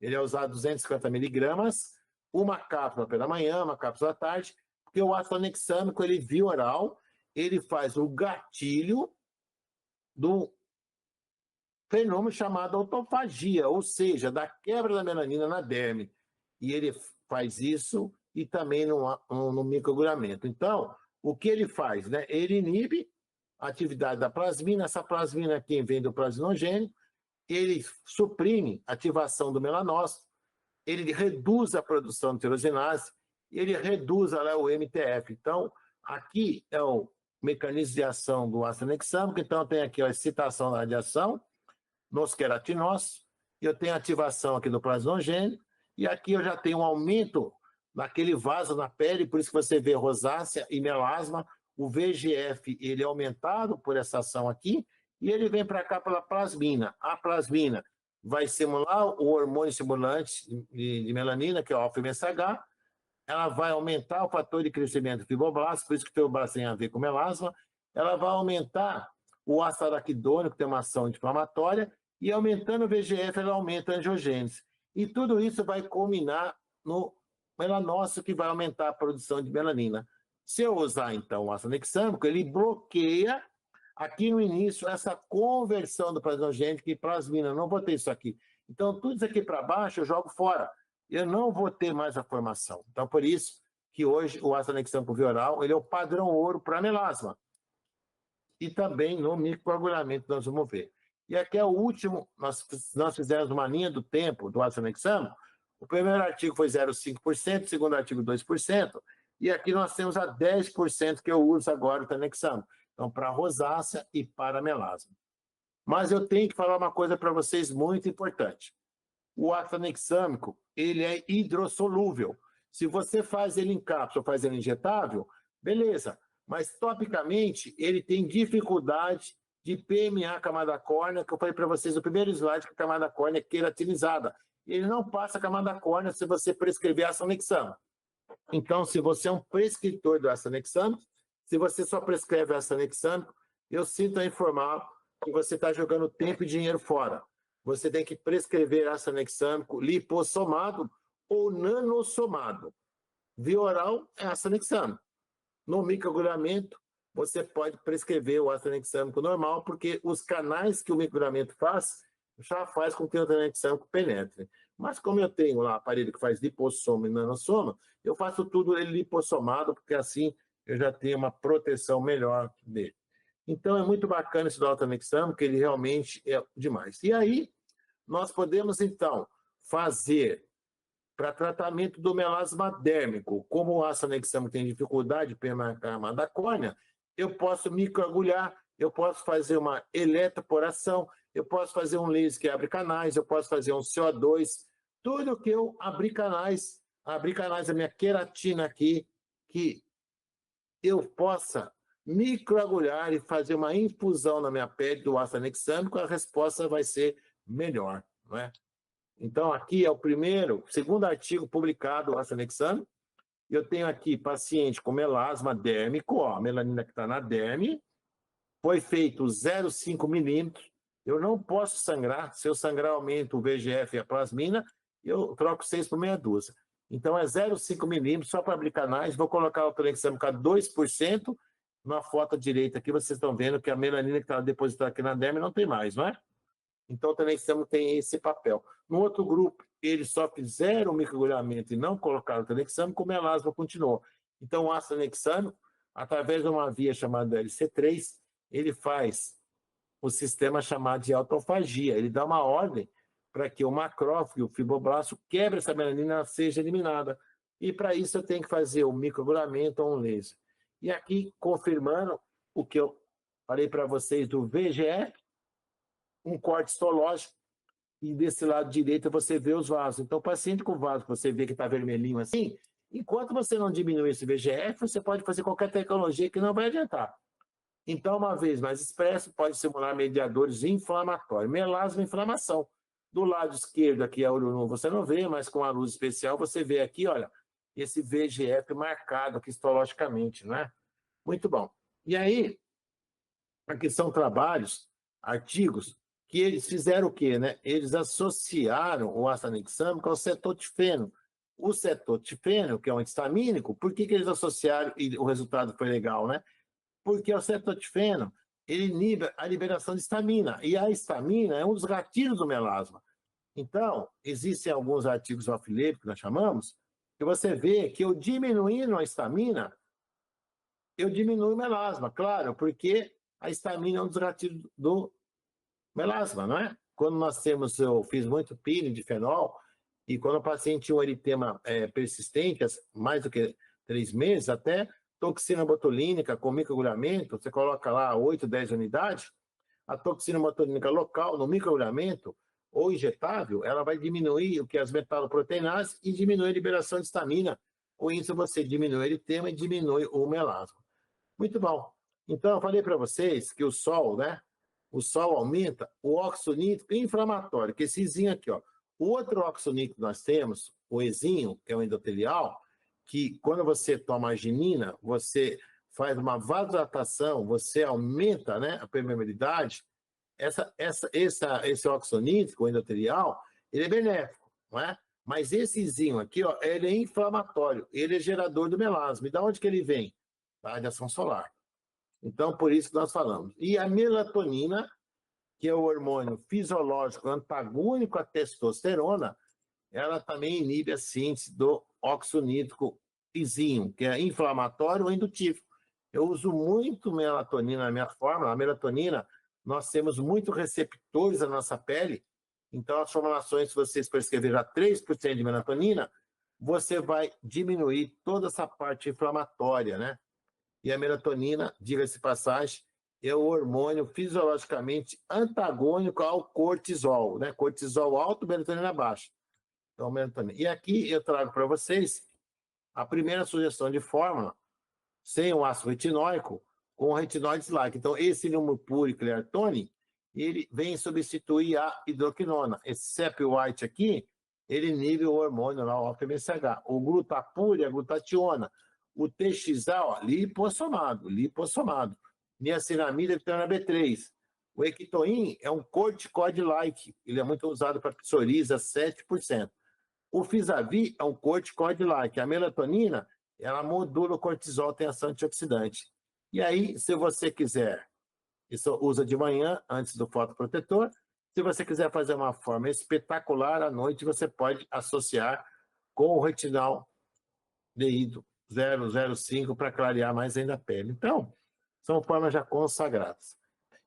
S1: Ele é usado 250 miligramas, uma cápsula pela manhã, uma cápsula à tarde, porque o ácido tranexâmico, ele via oral, ele faz o gatilho do fenômeno chamado autofagia, ou seja, da quebra da melanina na derme. E ele faz isso e também no microagulhamento. Então, o que ele faz? Né? Ele inibe a atividade da plasmina, essa plasmina aqui vem do plasminogênio, ele suprime a ativação do melanócito, ele reduz a produção de tirosinase, ele reduz lá, o MTF. Então, aqui é o mecanismo de ação do ácido tranexâmico, então tem aqui a excitação da radiação nos queratinócitos, eu tenho ativação aqui do plasminogênio, e aqui eu já tenho um aumento naquele vaso na pele, por isso que você vê rosácea e melasma, o VEGF ele é aumentado por essa ação aqui, e ele vem para cá pela plasmina. A plasmina vai simular o hormônio estimulante de melanina, que é o alfa-MSH, ela vai aumentar o fator de crescimento do fibroblasto, por isso que o fibroblasto tem a ver com melasma, ela vai aumentar o ácido araquidônico, que tem uma ação anti-inflamatória, e aumentando o VEGF, ela aumenta a angiogênese. E tudo isso vai culminar no melanócito, que vai aumentar a produção de melanina. Se eu usar, então, o ácido tranexâmico, ele bloqueia aqui no início essa conversão do plasminogênico em plasmina. Eu não vou ter isso aqui. Então, tudo isso aqui para baixo eu jogo fora. Eu não vou ter mais a formação. Então, por isso que hoje o ácido tranexâmico via oral, ele é o padrão ouro para melasma. E também no microagulhamento nós vamos ver. E aqui é o último, nós fizemos uma linha do tempo do ácido tranexâmico. O primeiro artigo foi 0,5%, o segundo artigo 2%, e aqui nós temos a 10% que eu uso agora o tranexâmico. Então, para rosácea e para melasma. Mas eu tenho que falar uma coisa para vocês muito importante. O ácido tranexâmico, ele é hidrossolúvel. Se você faz ele em cápsula ou faz ele injetável, beleza. Mas, topicamente, ele tem dificuldade de permear a camada córnea, que eu falei para vocês no primeiro slide, que a camada córnea é queratinizada. Ele não passa a camada córnea se você prescrever ácido tranexâmico. Então, se você é um prescritor do ácido tranexâmico, se você só prescreve ácido tranexâmico, eu sinto a informar que você está jogando tempo e dinheiro fora. Você tem que prescrever ácido tranexâmico lipossomado ou nanossomado. Via oral é ácido tranexâmico. No microagulhamento, você pode prescrever o ácido tranexâmico normal, porque os canais que o microagulhamento faz, já faz com que o tranexâmico penetre. Mas como eu tenho lá aparelho que faz lipossoma e nanossoma, eu faço tudo ele lipossomado, porque assim eu já tenho uma proteção melhor dele. Então é muito bacana esse do ácido tranexâmico, que ele realmente é demais. E aí, nós podemos então fazer para tratamento do melasma dérmico, como o ácido tranexâmico tem dificuldade de permear a camada córnea, eu posso microagulhar, eu posso fazer uma eletroporação, eu posso fazer um laser que abre canais, eu posso fazer um CO2, tudo que eu abrir canais da minha queratina aqui, que eu possa microagulhar e fazer uma infusão na minha pele do ácido tranexâmico, a resposta vai ser melhor, não é? Então, aqui é o segundo artigo publicado, o astanexano. Eu tenho aqui paciente com melasma dérmico, ó, a melanina que está na derme, foi feito 0,5 milímetros. Eu não posso sangrar. Se eu sangrar, aumento o VGF e a plasmina, eu troco 6 por meia dúzia. Então, é 0,5 milímetros, só para abrir canais. Vou colocar o tranexâmico a 2%. Na foto direita aqui, vocês estão vendo que a melanina que estava depositada aqui na derme não tem mais, não é? Então, o tranexâmico tem esse papel. No outro grupo, eles só fizeram o microagulhamento e não colocaram o tranexâmico, o melasma continuou. Então, o ácido tranexâmico, através de uma via chamada LC3, ele faz o sistema chamado de autofagia. Ele dá uma ordem para que o macrófago, o fibroblasto, quebre essa melanina e ela seja eliminada. E para isso eu tenho que fazer o microagulhamento ou um laser. E aqui, confirmando o que eu falei para vocês do VGF, um corte histológico, e desse lado direito você vê os vasos. Então, o paciente com vaso, que você vê que está vermelhinho assim, enquanto você não diminui esse VGF, você pode fazer qualquer tecnologia que não vai adiantar. Então, uma vez mais expresso, pode simular mediadores inflamatórios. Melasma, inflamação. Do lado esquerdo, aqui é olho nu, você não vê, mas com a luz especial, você vê aqui, olha, esse VGF marcado aqui histologicamente, não é? Muito bom. E aí, aqui são trabalhos, artigos, que eles fizeram o quê, né? Eles associaram o astanexâmico ao cetotifeno. O cetotifeno, que é um antistamínico, por que eles associaram e o resultado foi legal, né? Porque o cetotifeno, ele inibe a liberação de histamina, e a histamina é um dos gatilhos do melasma. Então, existem alguns artigos off-label, que nós chamamos, que você vê que eu diminuindo a histamina, eu diminuo o melasma, claro, porque a histamina é um dos gatilhos do melasma, não é? Quando nós temos, eu fiz muito peeling de fenol, e quando o paciente tinha um eritema persistente, mais do que 3 meses, até toxina botulínica com microagulhamento, você coloca lá 8, 10 unidades, a toxina botulínica local, no microagulhamento ou injetável, ela vai diminuir o que é as metaloproteinases e diminuir a liberação de histamina. Com isso, você diminui o eritema e diminui o melasma. Muito bom. Então, eu falei para vocês que o sol, né? O sol aumenta o óxido nítrico inflamatório, que é esse zinho aqui, ó. O outro óxido nítrico que nós temos, o ezinho, que é o endotelial, que quando você toma arginina, você faz uma vasodilatação, você aumenta, né, a permeabilidade. Esse óxido nítrico, o endotelial, ele é benéfico, não é? Mas esse zinho aqui, ó, ele é inflamatório, ele é gerador do melasma. E de onde que ele vem? Da radiação solar. Então, por isso que nós falamos. E a melatonina, que é o hormônio fisiológico antagônico à testosterona, ela também inibe a síntese do óxido nítrico izinho, que é inflamatório ou indutivo. Eu uso muito melatonina na minha fórmula. A melatonina, nós temos muitos receptores na nossa pele, então as formulações, se vocês prescreverem a 3% de melatonina, você vai diminuir toda essa parte inflamatória, né? E a melatonina, diga-se de passagem, é o hormônio fisiologicamente antagônico ao cortisol, né? Cortisol alto, melatonina baixa. Então, melatonina. E aqui eu trago para vocês a primeira sugestão de fórmula sem o ácido retinóico com o retinol-like. Então, esse lumipuriclertone, ele vem substituir a hidroquinona. Esse CEP-White aqui, ele inibe o hormônio lá, o FMSH. O glutapur e a glutationa. O TXA, ó, lipossomado. Niacinamida, vitamina B3. O Equitoin é um corticoide-like. Ele é muito usado para psoríase, 7%. O Fisavi é um corticoide-like. A melatonina, ela modula o cortisol, tem ação antioxidante. E aí, se você quiser, isso usa de manhã, antes do fotoprotetor. Se você quiser fazer uma forma espetacular à noite, você pode associar com o retinol deído 0,05 para clarear mais ainda a pele. Então, são formas já consagradas.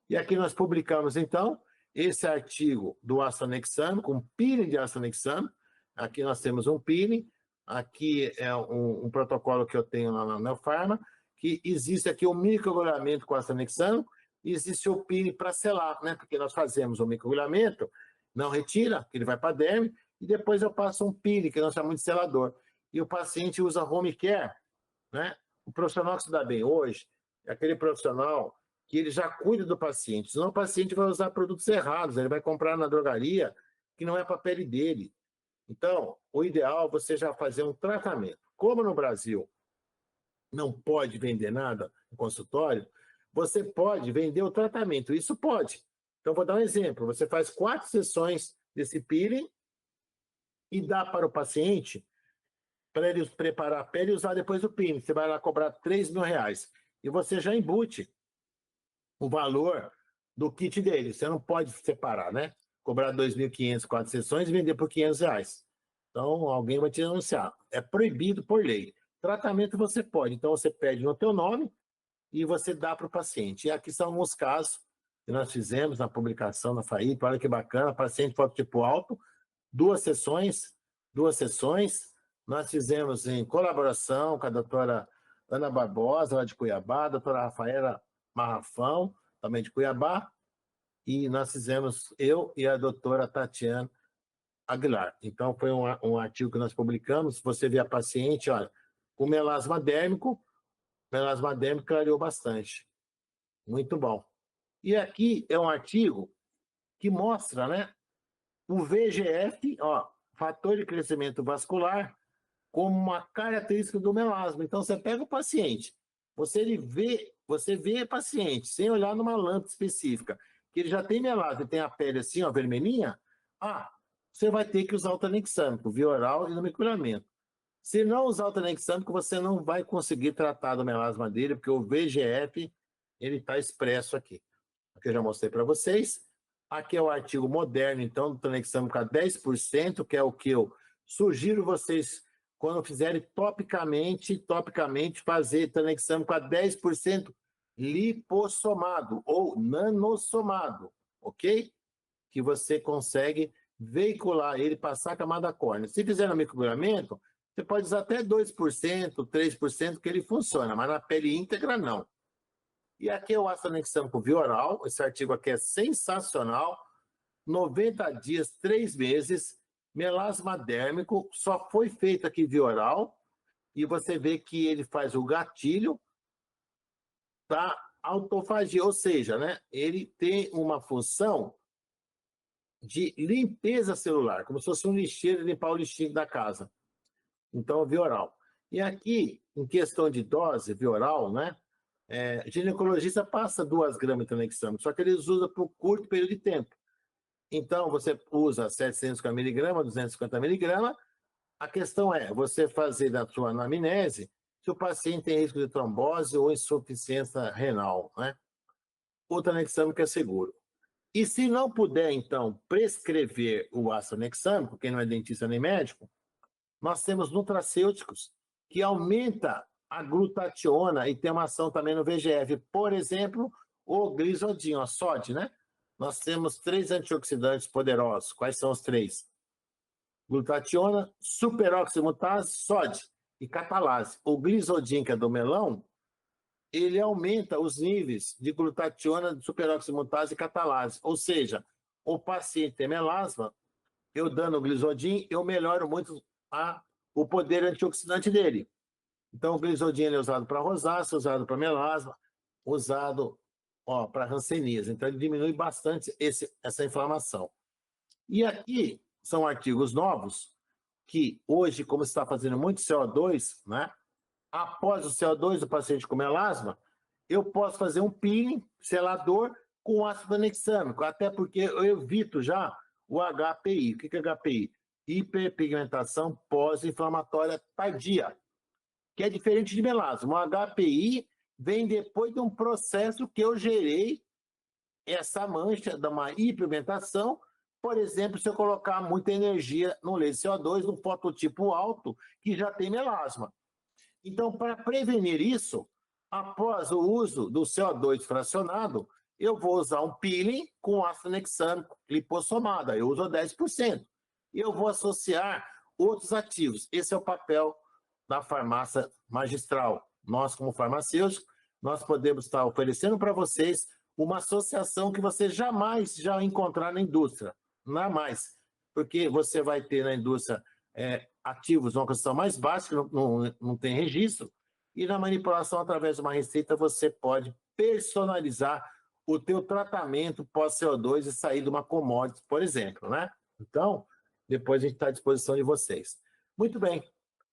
S1: E aqui nós publicamos, então, esse artigo do astanexano, com peeling de astanexano. Aqui nós temos um peeling, aqui é um protocolo que eu tenho lá na Neopharma, que existe aqui o microagulhamento com astanexano, e existe o peeling para selar, né? Porque nós fazemos o microagulhamento, não retira, ele vai para a derme, e depois eu passo um peeling, que nós chamamos de selador. E o paciente usa home care, né? O profissional que se dá bem hoje é aquele profissional que ele já cuida do paciente, senão o paciente vai usar produtos errados, ele vai comprar na drogaria que não é para a pele dele. Então, o ideal é você já fazer um tratamento. Como no Brasil não pode vender nada no consultório, você pode vender o tratamento. Isso pode. Então, vou dar um exemplo. Você faz 4 sessões desse peeling e dá para o paciente para ele preparar a pele e usar depois o peeling. Você vai lá cobrar R$3.000 e você já embute o valor do kit dele. Você não pode separar, né? Cobrar 2.500, 4 sessões e vender por R$500. Então, alguém vai te denunciar. É proibido por lei. Tratamento você pode. Então, você pede no teu nome e você dá para o paciente. E aqui são alguns casos que nós fizemos na publicação na FAIP. Olha que bacana, paciente fototipo alto, 2 sessões. Nós fizemos em colaboração com a doutora Ana Barbosa, lá de Cuiabá, a doutora Rafaela Marrafão, também de Cuiabá, e nós fizemos eu e a doutora Tatiana Aguilar. Então, foi um artigo que nós publicamos. Você vê a paciente, olha, com melasma dérmico clareou bastante. Muito bom. E aqui é um artigo que mostra, né, o VEGF, ó, fator de crescimento vascular, como uma característica do melasma. Então, você pega o paciente, você vê o paciente, sem olhar numa lâmpada específica, que ele já tem melasma, tem a pele assim, ó, vermelhinha, você vai ter que usar o tranexâmico, via oral e no mergulhamento. Se não usar o tranexâmico, você não vai conseguir tratar do melasma dele, porque o VEGF, ele está expresso aqui. Aqui eu já mostrei para vocês. Aqui é o artigo moderno, então, do tranexâmico a 10%, que é o que eu sugiro vocês, quando fizerem topicamente fazer tranexâmico a 10% lipossomado ou nanossomado, ok? Que você consegue veicular ele, passar a camada córnea. Se fizer no microagulhamento, você pode usar até 2%, 3%, que ele funciona, mas na pele íntegra, não. E aqui é o ácido tranexâmico via oral. Esse artigo aqui é sensacional. 90 dias, 3 meses, melasma dérmico, só foi feito aqui via oral, e você vê que ele faz o gatilho da autofagia, ou seja, né, ele tem uma função de limpeza celular, como se fosse um lixeiro, limpar o lixinho da casa. Então, via oral. E aqui, em questão de dose, via oral, né, ginecologista passa 2 gramas de tranexâmico, só que eles usam por curto período de tempo. Então, você usa 750 miligramas, 250 miligramas. A questão é você fazer da sua anamnese se o paciente tem risco de trombose ou insuficiência renal, né? O tranexâmico é seguro. E se não puder, então, prescrever o ácido tranexâmico, quem não é dentista nem médico, nós temos nutracêuticos que aumenta a glutationa e tem uma ação também no VEGF. Por exemplo, o glisodin, a SOD, né? Nós temos 3 antioxidantes poderosos. Quais são os 3? Glutationa, superoximutase, SOD e catalase. O glisodin, que é do melão, ele aumenta os níveis de glutationa, superoximutase e catalase. Ou seja, o paciente tem melasma, eu dando o glisodin, eu melhoro muito o poder antioxidante dele. Então, o glisodin ele é usado para rosácea, usado para melasma, usado para hanseníase. Então, ele diminui bastante essa inflamação. E aqui são artigos novos que hoje, como se está fazendo muito CO2, né? Após o CO2 do paciente com melasma, eu posso fazer um peeling selador com ácido tranexâmico, até porque eu evito já o HPI. O que é HPI? Hiperpigmentação pós-inflamatória tardia, que é diferente de melasma. O HPI vem depois de um processo que eu gerei essa mancha de uma hiperpigmentação. Por exemplo, se eu colocar muita energia no laser CO2, no fototipo alto, que já tem melasma. Então, para prevenir isso, após o uso do CO2 fracionado, eu vou usar um peeling com ácido tranexâmico lipossomado, eu uso 10%. E eu vou associar outros ativos. Esse é o papel da farmácia magistral. Nós, como farmacêuticos, nós podemos estar oferecendo para vocês uma associação que você jamais já encontrar na indústria. Não mais. Porque você vai ter na indústria ativos uma questão mais baixa, que não tem registro, e na manipulação através de uma receita você pode personalizar o teu tratamento pós-CO2 e sair de uma commodity, por exemplo, né? Então, depois a gente está à disposição de vocês. Muito bem.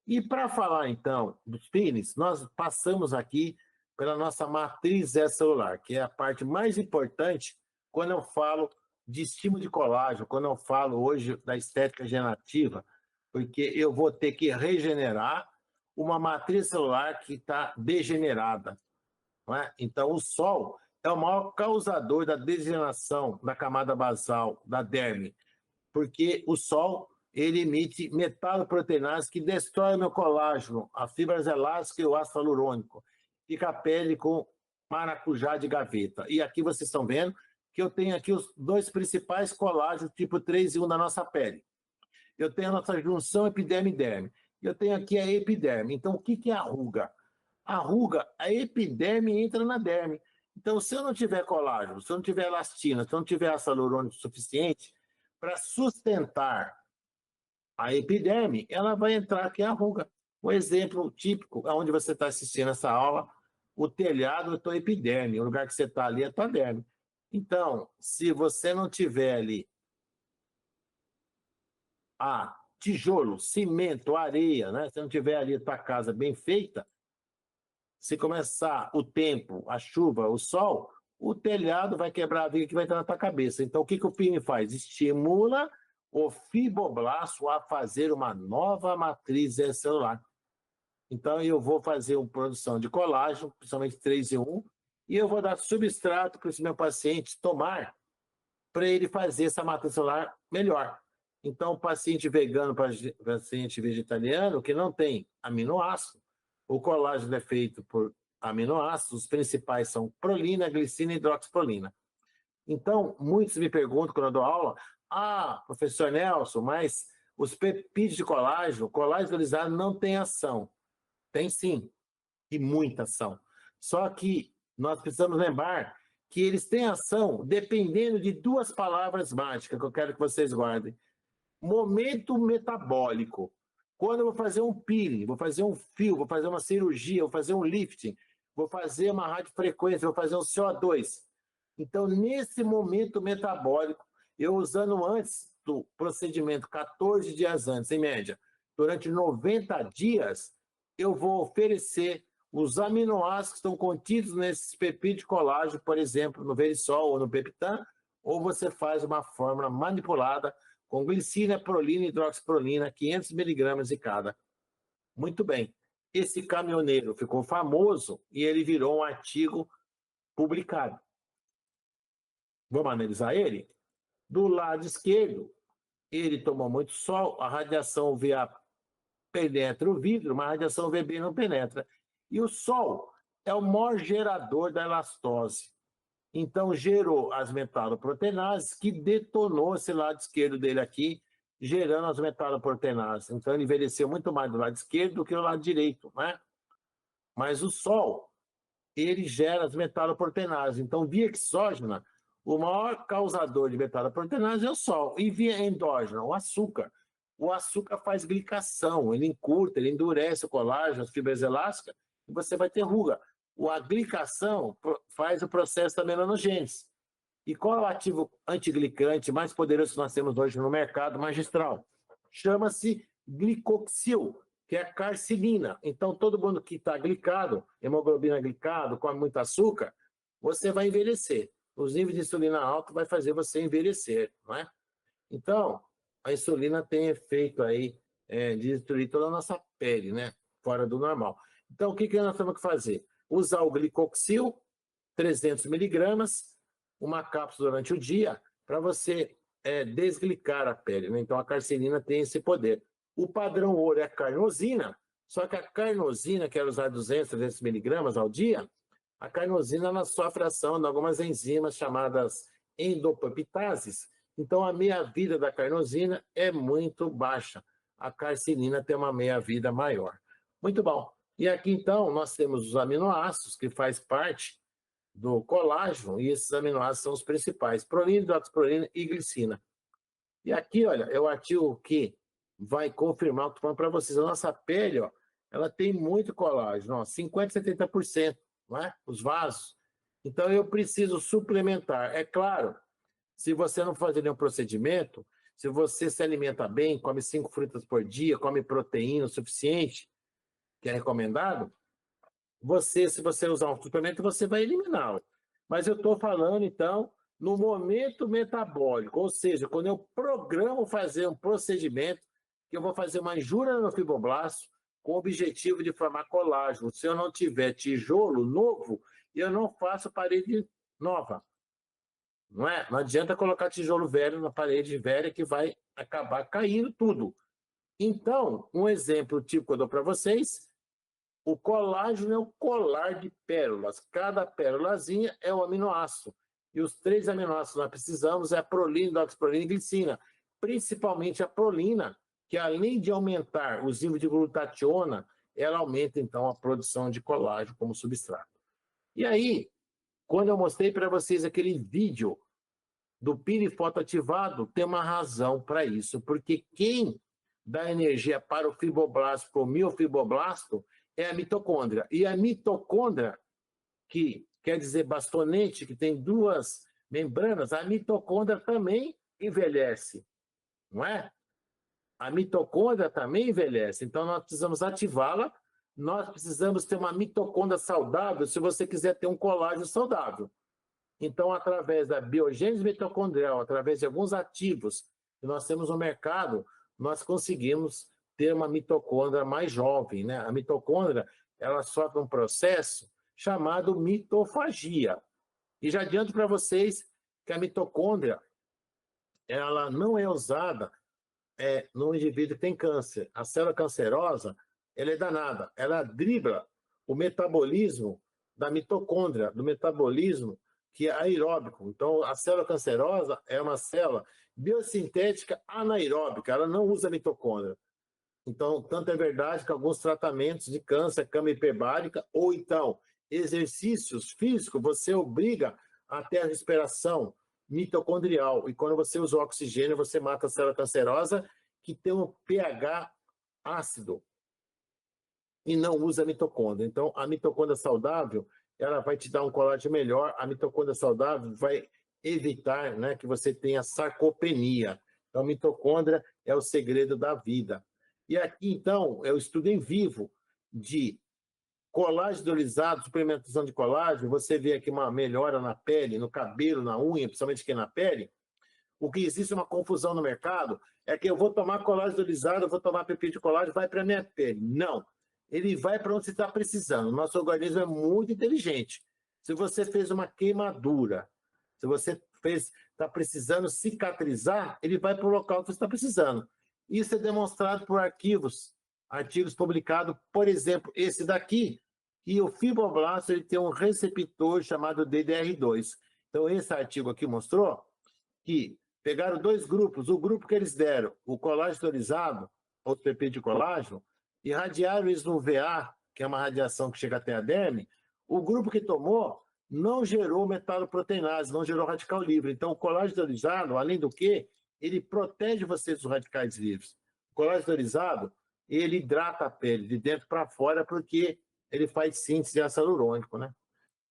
S1: E para falar, então, dos peelings, nós passamos aqui pela nossa matriz celular, que é a parte mais importante quando eu falo de estímulo de colágeno, quando eu falo hoje da estética regenerativa, porque eu vou ter que regenerar uma matriz celular que está degenerada. Não é? Então, o sol é o maior causador da degeneração da camada basal, da derme, porque o sol ele emite metaloproteinase que destrói o meu colágeno, as fibras elásticas e o ácido hialurônico. Fica a pele com maracujá de gaveta. E aqui vocês estão vendo que eu tenho aqui os dois principais colágenos tipo 3 e 1 da nossa pele. Eu tenho a nossa junção epiderme-derme. Eu tenho aqui a epiderme. Então, o que é a ruga? A ruga, a epiderme entra na derme. Então, se eu não tiver colágeno, se eu não tiver elastina, se eu não tiver ácido hialurônico suficiente para sustentar a epiderme, ela vai entrar aqui a ruga. Um exemplo típico, onde você está assistindo essa aula, o telhado é a tua epiderme, o lugar que você está ali é a tua derme. Então, se você não tiver ali tijolo, cimento, areia, né? Se não tiver ali a tua casa bem feita, se começar o tempo, a chuva, o sol, o telhado vai quebrar a viga que vai estar na tua cabeça. Então, o que o peeling faz? Estimula o fibroblasto a fazer uma nova matriz celular. Então, eu vou fazer uma produção de colágeno, principalmente 3 em 1, e eu vou dar substrato para esse meu paciente tomar para ele fazer essa matriz celular melhor. Então, o paciente vegano, paciente vegetariano, que não tem aminoácido, o colágeno é feito por aminoácidos, os principais são prolina, glicina e hidroxiprolina. Então, muitos me perguntam quando eu dou aula, professor Nelson, mas os peptídeos de colágeno hidrolisado não tem ação. Tem sim, e muita ação. Só que nós precisamos lembrar que eles têm ação dependendo de duas palavras mágicas que eu quero que vocês guardem. Momento metabólico. Quando eu vou fazer um peeling, vou fazer um fio, vou fazer uma cirurgia, vou fazer um lifting, vou fazer uma radiofrequência, vou fazer um CO2. Então, nesse momento metabólico, eu usando antes do procedimento, 14 dias antes, em média, durante 90 dias, eu vou oferecer os aminoácidos que estão contidos nesses peptídeos de colágeno, por exemplo, no Verisol ou no Peptan, ou você faz uma fórmula manipulada com glicina, prolina e hidroxiprolina, 500 miligramas de cada. Muito bem. Esse caminhoneiro ficou famoso e ele virou um artigo publicado. Vamos analisar ele? Do lado esquerdo, ele tomou muito sol, a radiação UVA penetra o vidro, mas a radiação UVB não penetra. E o sol é o maior gerador da elastose. Então, gerou as metaloproteinases, que detonou esse lado esquerdo dele aqui, gerando as metaloproteinases. Então, ele envelheceu muito mais do lado esquerdo do que do lado direito, né? Mas o sol, ele gera as metaloproteinases. Então, via exógena, o maior causador de metaloproteinase é o sol. E via endógena, o açúcar. O açúcar faz glicação, ele encurta, ele endurece o colágeno, as fibras elásticas, e você vai ter ruga. A glicação faz o processo da melanogênese. E qual é o ativo antiglicante mais poderoso que nós temos hoje no mercado magistral? Chama-se glicoxil, que é a carcilina. Então, todo mundo que está glicado, hemoglobina glicado, come muito açúcar, você vai envelhecer. Os níveis de insulina alto vai fazer você envelhecer, não é? Então, a insulina tem efeito aí de destruir toda a nossa pele, né? Fora do normal. Então, o que nós temos que fazer? Usar o glicoxil, 300 miligramas, uma cápsula durante o dia, para você desglicar a pele, né? Então, a carcilina tem esse poder. O padrão ouro é a carnosina, só que a carnosina, que era usar 200, 300 miligramas ao dia, a carnosina ela sofre ação de algumas enzimas chamadas endopeptases. Então, a meia-vida da carnosina é muito baixa. A carcilina tem uma meia-vida maior. Muito bom. E aqui, então, nós temos os aminoácidos, que faz parte do colágeno, e esses aminoácidos são os principais, prolina, hidroxiprolina e glicina. E aqui, olha, é o artigo que vai confirmar o que estou falando para vocês. A nossa pele, ó, ela tem muito colágeno, ó, 50%, 70%, não é? Os vasos. Então, eu preciso suplementar. É claro, se você não fazer nenhum procedimento, se você se alimenta bem, come 5 frutas por dia, come proteína o suficiente, que é recomendado, se você usar um suplemento, você vai eliminá-lo. Mas eu estou falando, então, no momento metabólico, ou seja, quando eu programo fazer um procedimento, que eu vou fazer uma injúria no fibroblasto com o objetivo de formar colágeno. Se eu não tiver tijolo novo, eu não faço parede nova. Não é? Não adianta colocar tijolo velho na parede velha que vai acabar caindo tudo. Então, um exemplo típico que eu dou para vocês, o colágeno é o colar de pérolas. Cada pérolazinha é um aminoácido. E os 3 aminoácidos que nós precisamos é a prolina, doxprolina e glicina. Principalmente a prolina, que além de aumentar os níveis de glutationa, ela aumenta, então, a produção de colágeno como substrato. E aí, quando eu mostrei para vocês aquele vídeo do pire fotoativado, tem uma razão para isso, porque quem dá energia para o fibroblasto, para o miofibroblasto, é a mitocôndria. E a mitocôndria, que quer dizer bastonete, que tem 2 membranas, a mitocôndria também envelhece, não é? A mitocôndria também envelhece, então nós precisamos ativá-la, nós precisamos ter uma mitocôndria saudável se você quiser ter um colágeno saudável. Então, através da biogênese mitocondrial, através de alguns ativos que nós temos no mercado, nós conseguimos ter uma mitocôndria mais jovem, né? A mitocôndria, ela sofre um processo chamado mitofagia. E já adianto para vocês que a mitocôndria, ela não é usada no indivíduo que tem câncer. A célula cancerosa, ela é danada, ela dribla o metabolismo da mitocôndria, do metabolismo que é aeróbico. Então, a célula cancerosa é uma célula biosintética anaeróbica, ela não usa mitocôndria. Então, tanto é verdade que alguns tratamentos de câncer, cama hiperbárica, ou então exercícios físicos, você obriga a ter a respiração mitocondrial. E quando você usa o oxigênio, você mata a célula cancerosa que tem um pH ácido e não usa mitocôndria. Então, a mitocôndria saudável, ela vai te dar um colágeno melhor, a mitocôndria saudável vai evitar, né, que você tenha sarcopenia. Então, a mitocôndria é o segredo da vida. E aqui, então, eu estudo em vivo de colágeno hidrolisado, suplementação de colágeno. Você vê aqui uma melhora na pele, no cabelo, na unha, principalmente aqui na pele. O que existe uma confusão no mercado é que eu vou tomar colágeno hidrolisado, eu vou tomar peptídeo de colágeno, vai para a minha pele. Não. Ele vai para onde você está precisando. Nosso organismo é muito inteligente. Se você fez uma queimadura, se você está precisando cicatrizar, ele vai para o local que você está precisando. Isso é demonstrado por artigos publicados, por exemplo, esse daqui, que o fibroblasto ele tem um receptor chamado DDR2. Então, esse artigo aqui mostrou que pegaram 2 grupos, o grupo que eles deram, o colágeno hidrolisado, ou peptídeo de colágeno, irradiaram isso no VA, que é uma radiação que chega até a derme. O grupo que tomou não gerou metaloproteinase, não gerou radical livre. Então, o colágeno hidrolisado, além do que, ele protege você dos radicais livres. O colágeno hidrolisado, ele hidrata a pele de dentro para fora, porque ele faz síntese de ácido hialurônico, né?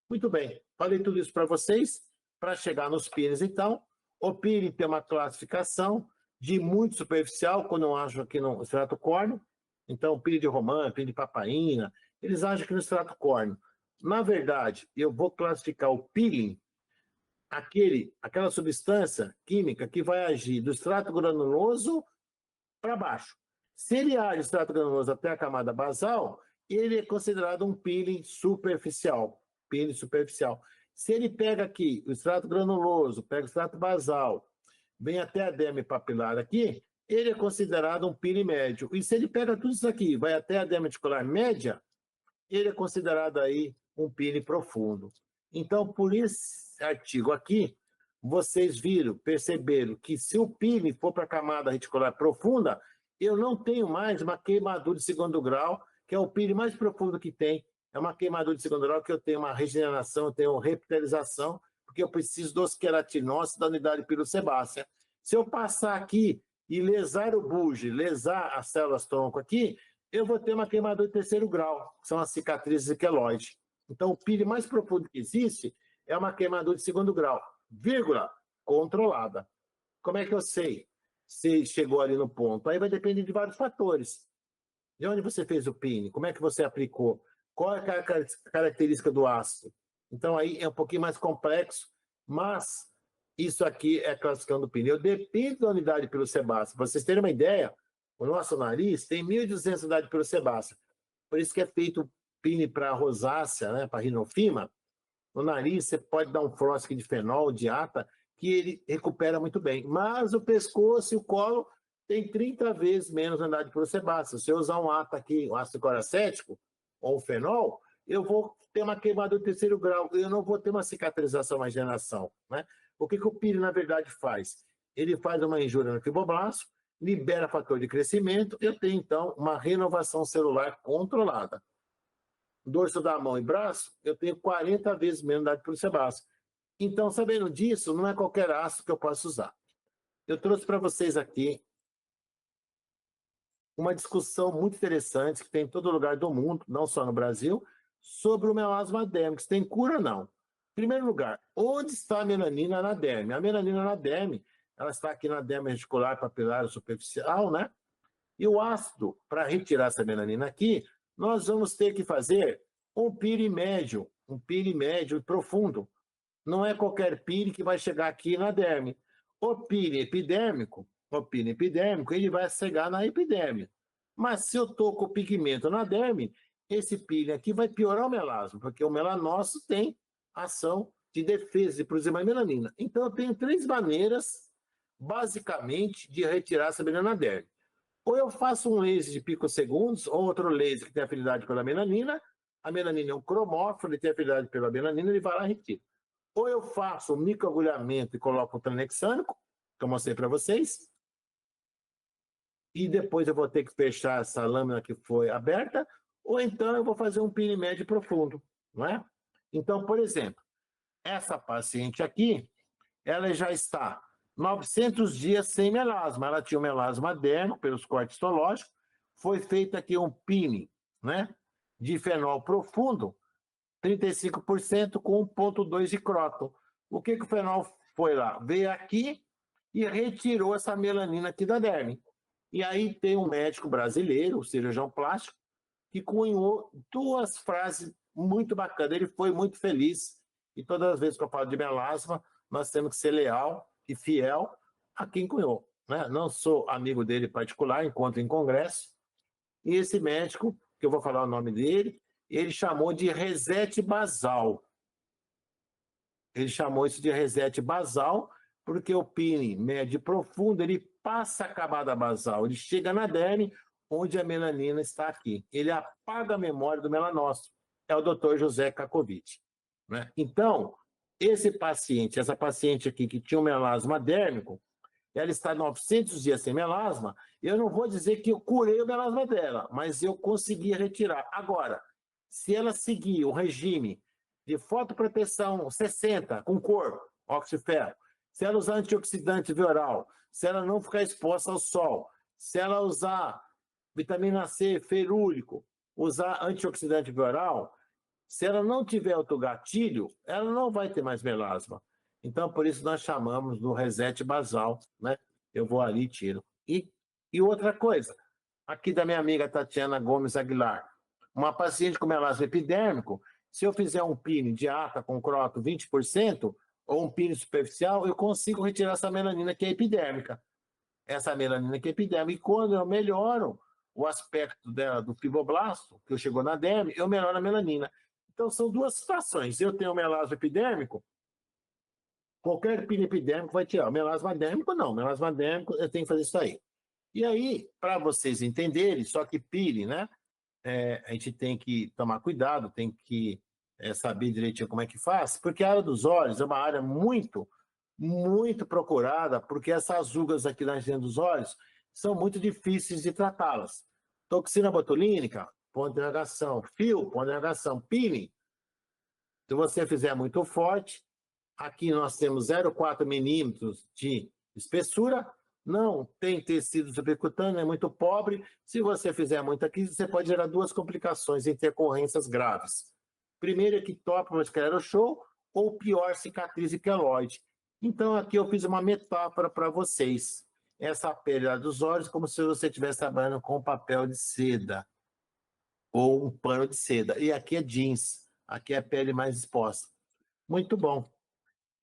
S1: Muito bem, falei tudo isso para vocês. Para chegar nos pires, então, o pire tem uma classificação de muito superficial, quando eu acho aqui no extrato córneo. Então, pire de romã, pire de papaina, eles acham que no extrato córneo. Na verdade, eu vou classificar o peeling, aquela substância química que vai agir do extrato granuloso para baixo. Se ele age do extrato granuloso até a camada basal, ele é considerado um peeling superficial. Peeling superficial. Se ele pega aqui o extrato granuloso, pega o extrato basal, vem até a derme papilar aqui, ele é considerado um peeling médio. E se ele pega tudo isso aqui, vai até a derme reticular média, ele é considerado aí um peeling profundo. Então, por esse artigo aqui, vocês perceberam que se o peeling for para a camada reticular profunda, eu não tenho mais uma queimadura de 2º grau, que é o peeling mais profundo que tem. É uma queimadura de 2º grau que eu tenho uma regeneração, eu tenho uma repitalização, porque eu preciso dos queratinócitos da unidade pirocebácea. Se eu passar aqui e lesar o bulge, lesar as células tronco aqui, eu vou ter uma queimadura de 3º grau, que são as cicatrizes queloides. Então, o peeling mais profundo que existe é uma queimadura de 2º grau, vírgula, controlada. Como é que eu sei? se chegou ali no ponto. Aí vai depender de vários fatores. De onde você fez o PIN? Como é que você aplicou? Qual é a característica do ácido? Então, aí é um pouquinho mais complexo, mas isso aqui é classificando o PIN. Eu dependo da unidade pelo Sebastião. Para vocês terem uma ideia, o nosso nariz tem 1.200 unidades pelo Sebastião. Por isso que é feito o PIN para rosácea, né, para rinofima. No nariz, você pode dar um frost de fenol, de ata, que ele recupera muito bem. Mas o pescoço e o colo tem 30 vezes menos unidade por sebáceo. Se eu usar um ata aqui, um ácido cloracético ou um fenol, eu vou ter uma queimadura do terceiro grau, eu não vou ter uma cicatrização, uma regeneração, né? O que o pire, na verdade, faz? Ele faz uma injúria no fibroblasto, libera fator de crescimento, eu tenho, então, uma renovação celular controlada. Dorso da mão e braço, eu tenho 40 vezes menos unidade por sebáceo. Então, sabendo disso, não é qualquer ácido que eu posso usar. Eu trouxe para vocês aqui uma discussão muito interessante que tem em todo lugar do mundo, não só no Brasil, sobre o melasma dérmico, se tem cura ou não. Em primeiro lugar, onde está a melanina na derme? A melanina na derme, ela está aqui na derme reticular papilar superficial, né? E o ácido, para retirar essa melanina aqui, nós vamos ter que fazer um pire médio e profundo. Não é qualquer pire que vai chegar aqui na derme. O pire epidérmico, ele vai chegar na epiderme. Mas se eu estou com o pigmento na derme, esse pire aqui vai piorar o melasma, porque o melanócito tem ação de defesa de produzir mais melanina. Então, eu tenho 3 maneiras, basicamente, de retirar essa melanina na derme. Ou eu faço um laser de picosegundos, ou outro laser que tem afinidade pela melanina. A melanina é um cromóforo, ele tem afinidade pela melanina, ele vai lá e retira. Ou eu faço um microagulhamento e coloco o tranexâmico, que eu mostrei para vocês, e depois eu vou ter que fechar essa lâmina que foi aberta, ou então eu vou fazer um pire médio profundo, não é? Então, por exemplo, essa paciente aqui, ela já está 900 dias sem melasma. Ela tinha um melasma dérmico pelos cortes histológicos. Foi feito aqui um PIN, né, de fenol profundo, 35% com 1,2 de cróton. O que o fenol foi lá? Veio aqui e retirou essa melanina aqui da derme. E aí tem um médico brasileiro, o cirurgião plástico, que cunhou 2 frases muito bacanas. Ele foi muito feliz. E todas as vezes que eu falo de melasma, nós temos que ser leal e fiel a quem cunhou, né? Não sou amigo dele particular, encontro em congresso. E esse médico, que eu vou falar o nome dele, ele chamou de reset basal. Ele chamou isso de reset basal, porque o PIN médio profundo, ele passa a camada basal, ele chega na derme, onde a melanina está aqui. Ele apaga a memória do melanócito. É o Dr. José Kakovic, né? Então, essa paciente aqui que tinha um melasma dérmico, ela está 900 dias sem melasma, eu não vou dizer que eu curei o melasma dela, mas eu consegui retirar. Agora, se ela seguir o regime de fotoproteção 60, com cor, óxido de ferro, se ela usar antioxidante via oral, se ela não ficar exposta ao sol, se ela usar vitamina C, ferúlico, usar antioxidante via oral, se ela não tiver autogatilho, ela não vai ter mais melasma. Então, por isso nós chamamos do reset basal, né? Eu vou ali e tiro. E outra coisa, aqui da minha amiga Tatiana Gomes Aguilar, uma paciente com melasma epidérmico, se eu fizer um PIN de ata com croto 20%, ou um PIN superficial, eu consigo retirar essa melanina que é epidérmica. Essa melanina que é epidérmica. E quando eu melhoro o aspecto dela, do fibroblasto, que eu chegou na derme, eu melhoro a melanina. Então, são 2 situações. Eu tenho um melasma epidérmico, qualquer PIN epidérmico vai tirar. O melasma dérmico, não. O melasma dérmico, eu tenho que fazer isso aí. E aí, para vocês entenderem, só que PIN, né? A gente tem que tomar cuidado, tem que saber direitinho como é que faz, porque a área dos olhos é uma área muito, muito procurada, porque essas rugas aqui na região dos olhos são muito difíceis de tratá-las. Toxina botulínica, ponto de negação. Fio, ponto de negação. Peeling, se você fizer muito forte, aqui nós temos 0,4 milímetros de espessura, não tem tecido subcutâneo, é muito pobre. Se você fizer muito aqui, você pode gerar 2 complicações, intercorrências graves. Primeiro, ectópico esclerochow, ou pior, cicatriz queloide. Então, aqui eu fiz uma metáfora para vocês. essa pele lá dos olhos como se você estivesse trabalhando com papel de seda ou um pano de seda. E aqui é jeans, aqui é a pele mais exposta. Muito bom.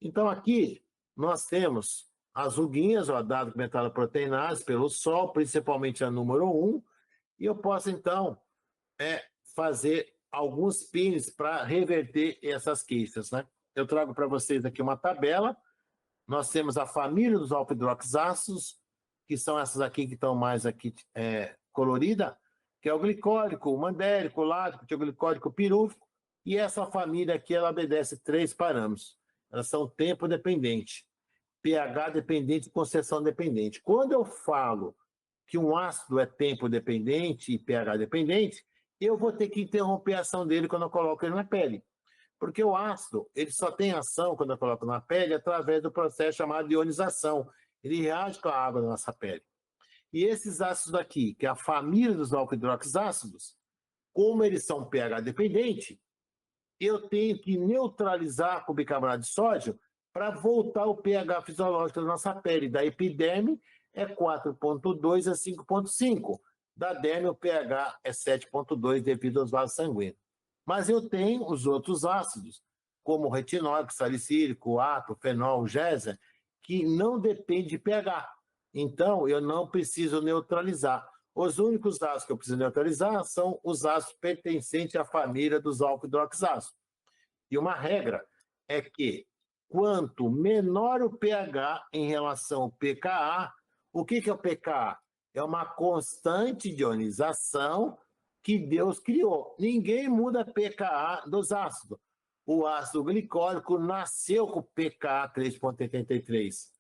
S1: Então, aqui nós temos as ruguinhas, ó, dado que metaloproteinase pelo sol, principalmente a número 1, e eu posso, então, fazer alguns pins para reverter essas queixas, né? Eu trago para vocês aqui uma tabela. Nós temos a família dos alfa-hidroxiácidos, que são essas aqui que estão mais aqui colorida, que é o glicólico, o mandélico, o lático, o glicólico pirúvico, e essa família aqui, ela obedece 3 parâmetros. Elas são tempo dependente, pH dependente e concessão dependente. Quando eu falo que um ácido é tempo dependente e pH dependente, eu vou ter que interromper a ação dele quando eu coloco ele na pele. Porque o ácido, ele só tem ação, quando eu coloco na pele, através do processo chamado de ionização. Ele reage com a água da nossa pele. E esses ácidos aqui, que é a família dos alfa-hidroxiácidos, como eles são pH dependente, eu tenho que neutralizar com bicarbonato de sódio para voltar o pH fisiológico da nossa pele. Da epiderme é 4,2 a 5,5. Da derme o pH é 7,2 devido aos vasos sanguíneos. Mas eu tenho os outros ácidos, como o retinóico, salicílico, átomo, fenol, gésia, que não depende de pH. Então, eu não preciso neutralizar. Os únicos ácidos que eu preciso neutralizar são os ácidos pertencentes à família dos alfa-hidroxiácidos. E uma regra é que, quanto menor o pH em relação ao pKa, o que é o pKa? É uma constante de ionização que Deus criou. Ninguém muda pKa dos ácidos. O ácido glicólico nasceu com pKa 3,83.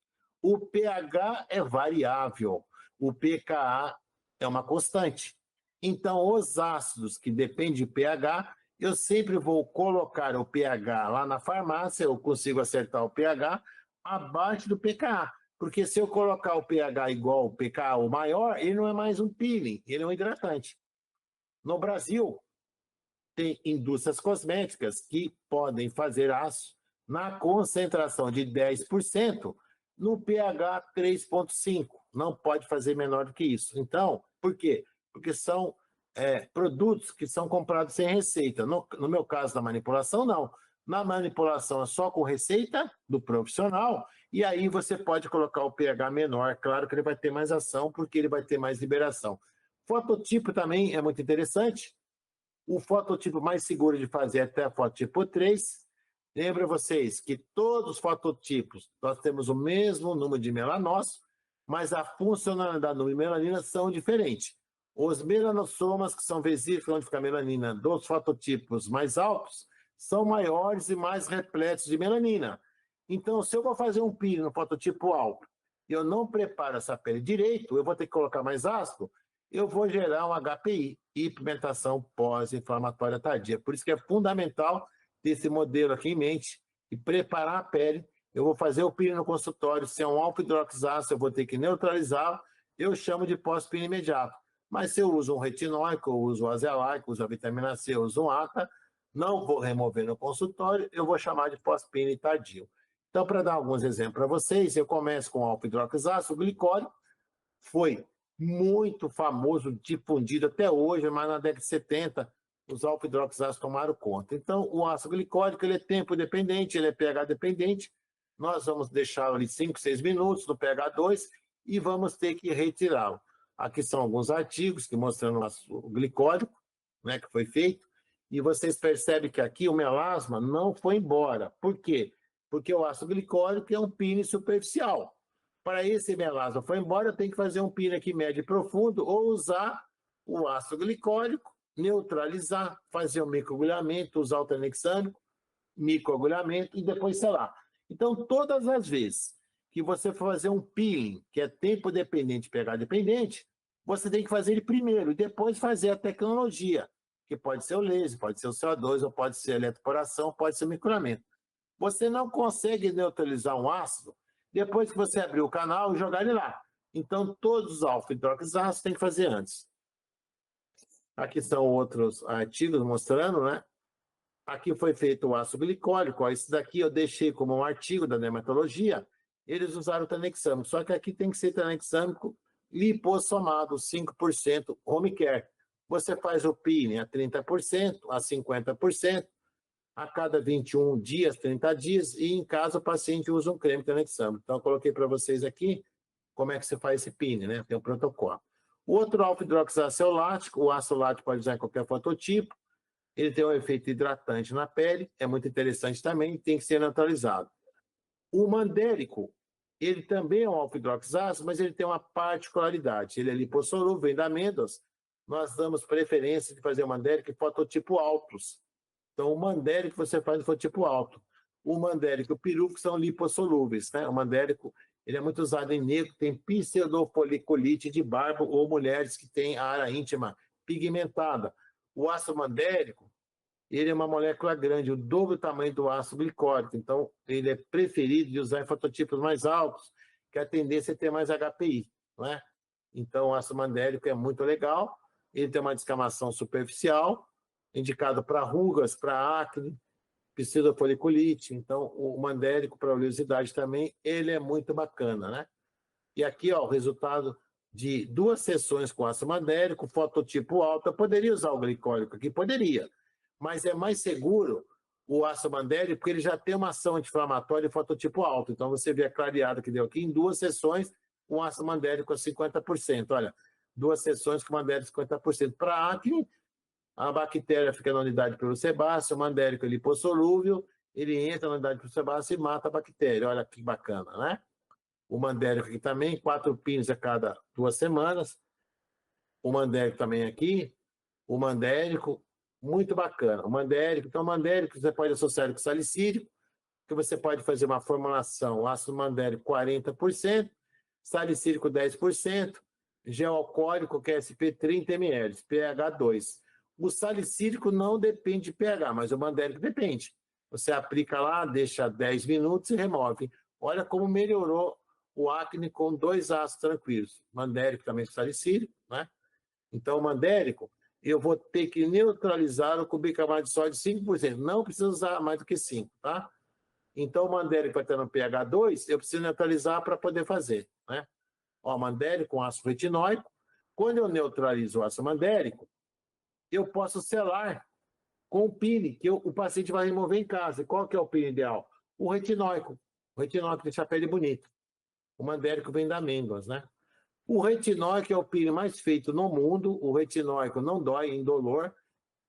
S1: O pH é variável. O pKa é uma constante. Então, os ácidos que dependem de pH, eu sempre vou colocar o pH lá na farmácia, eu consigo acertar o pH abaixo do pKa. Porque se eu colocar o pH igual ao pKa ou maior, ele não é mais um peeling, ele é um hidratante. No Brasil, tem indústrias cosméticas que podem fazer aço na concentração de 10% no pH 3,5. Não pode fazer menor do que isso. Então, por quê? Porque são produtos que são comprados sem receita. No meu caso, da manipulação, não. Na manipulação é só com receita do profissional, e aí você pode colocar o pH menor. Claro que ele vai ter mais ação, porque ele vai ter mais liberação. Fototipo também é muito interessante. O fototipo mais seguro de fazer é até o fototipo 3. Lembra vocês que todos os fototipos, nós temos o mesmo número de melanócitos, mas a funcionalidade do número de melanina são diferentes. Os melanossomas, que são vesículas onde fica a melanina dos fototipos mais altos, são maiores e mais repletos de melanina. Então, se eu vou fazer um peeling no fototipo alto e eu não preparo essa pele direito, eu vou ter que colocar mais ácido, eu vou gerar um HPI, hiperpigmentação pós-inflamatória tardia. Por isso que é fundamental ter esse modelo aqui em mente e preparar a pele. Eu vou fazer o peeling no consultório, se é um alfa-hidroxiácido, eu vou ter que neutralizá-lo, eu chamo de pós-peeling imediato. Mas se eu uso um retinóico, eu uso um azelaico, uso a vitamina C, eu uso um ATA, não vou remover no consultório, eu vou chamar de pós-peeling tardio. Então, para dar alguns exemplos para vocês, eu começo com alfa-hidroxiácido, o glicólico, foi muito famoso, difundido até hoje, mas na década de 70, os alfa-hidroxiácidos tomaram conta. Então, o ácido glicólico, ele é tempo dependente, ele é pH dependente, nós vamos deixá-lo ali 5, 6 minutos no pH 2 e vamos ter que retirá-lo. Aqui são alguns artigos que mostrando o glicólico, né, que foi feito, e vocês percebem que aqui o melasma não foi embora. Por quê? Porque o ácido glicólico é um peeling superficial. Para esse melasma foi embora, eu tenho que fazer um peeling aqui médio e profundo ou usar o ácido glicólico, neutralizar, fazer o microagulhamento, usar o tranexâmico, microagulhamento e depois selar. Então, todas as vezes que você for fazer um peeling, que é tempo dependente, pH dependente, você tem que fazer ele primeiro e depois fazer a tecnologia, que pode ser o laser, pode ser o CO2, ou pode ser a eletroporação, pode ser o microagulhamento. Você não consegue neutralizar um ácido depois que você abrir o canal e jogar ele lá. Então, todos os alfa-hidroxiácidos tem que fazer antes. Aqui são outros artigos mostrando, né? Aqui foi feito o ácido glicólico. Ó, esse daqui eu deixei como um artigo da dermatologia. eles usaram o tranexâmico. Só que aqui tem que ser tranexâmico lipossomado, 5% home care. Você faz o peeling a 30%, a 50%, a cada 21 dias, 30 dias, e em casa o paciente usa um creme tranexâmico. Então, eu coloquei para vocês aqui como é que você faz esse peeling, né? Tem um protocolo. O outro alfa-hidroxiácido lático, o ácido lático pode usar em qualquer fototipo, ele tem um efeito hidratante na pele, é muito interessante também, tem que ser neutralizado. O mandélico, ele também é um alfa-hidroxiácido, mas ele tem uma particularidade, ele é lipossolúvel, vem da amêndoas, nós damos preferência de fazer o mandélico em fototipo altos. Então, o mandélico você faz em fototipo alto. O mandélico e o pirúvico são lipossolúveis, né? O mandélico, ele é muito usado em negro que tem pseudofoliculite de barba ou mulheres que têm a área íntima pigmentada. O ácido mandélico, ele é uma molécula grande, o dobro do tamanho do ácido glicólico, então ele é preferido de usar em fototipos mais altos, que a tendência é ter mais HPI, não é? Então o ácido mandélico é muito legal, ele tem uma descamação superficial, indicado para rugas, para acne, pseudofoliculite, então o mandélico para oleosidade também, ele é muito bacana, né? E aqui, ó, o resultado de 2 sessões com ácido mandélico, fototipo alto, eu poderia usar o glicólico aqui? Poderia, mas é mais seguro o ácido mandélico, porque ele já tem uma ação anti-inflamatória e fototipo alto. Então, você vê a clareada que deu aqui em 2 sessões com ácido mandélico a 50%. Olha, 2 sessões com mandélico 50%. Para acne, a bactéria fica na unidade pelo sebáceo, o mandélico é lipossolúvel, ele entra na unidade pelo sebáceo e mata a bactéria. Olha que bacana, né? O mandélico aqui também, 4 pins a cada 2 semanas. O mandélico também aqui. O mandélico, muito bacana. O mandélico, então o mandélico você pode associar com salicílico, que você pode fazer uma formulação, ácido mandélico 40%, salicílico 10%, gel alcoólico, que é SP 30 ml, pH 2. O salicílico não depende de pH, mas o mandélico depende. Você aplica lá, deixa 10 minutos e remove. Olha como melhorou o acne com 2 ácidos tranquilos. Mandélico também salicílico, né? Então, o mandélico, eu vou ter que neutralizar o bicarbonato de sódio 5%. Não precisa usar mais do que 5%, tá? Então, o mandélico vai estar no pH 2, eu preciso neutralizar para poder fazer, né? Ó, mandélico com ácido retinóico. Quando eu neutralizo o ácido mandélico, eu posso selar com o peeling, que o paciente vai remover em casa. E qual que é o peeling ideal? O retinóico. O retinóico deixa a pele bonita. O mandélico vem da amêndoas, né? O retinóico é o peeling mais feito no mundo. O retinóico não dói, indolor.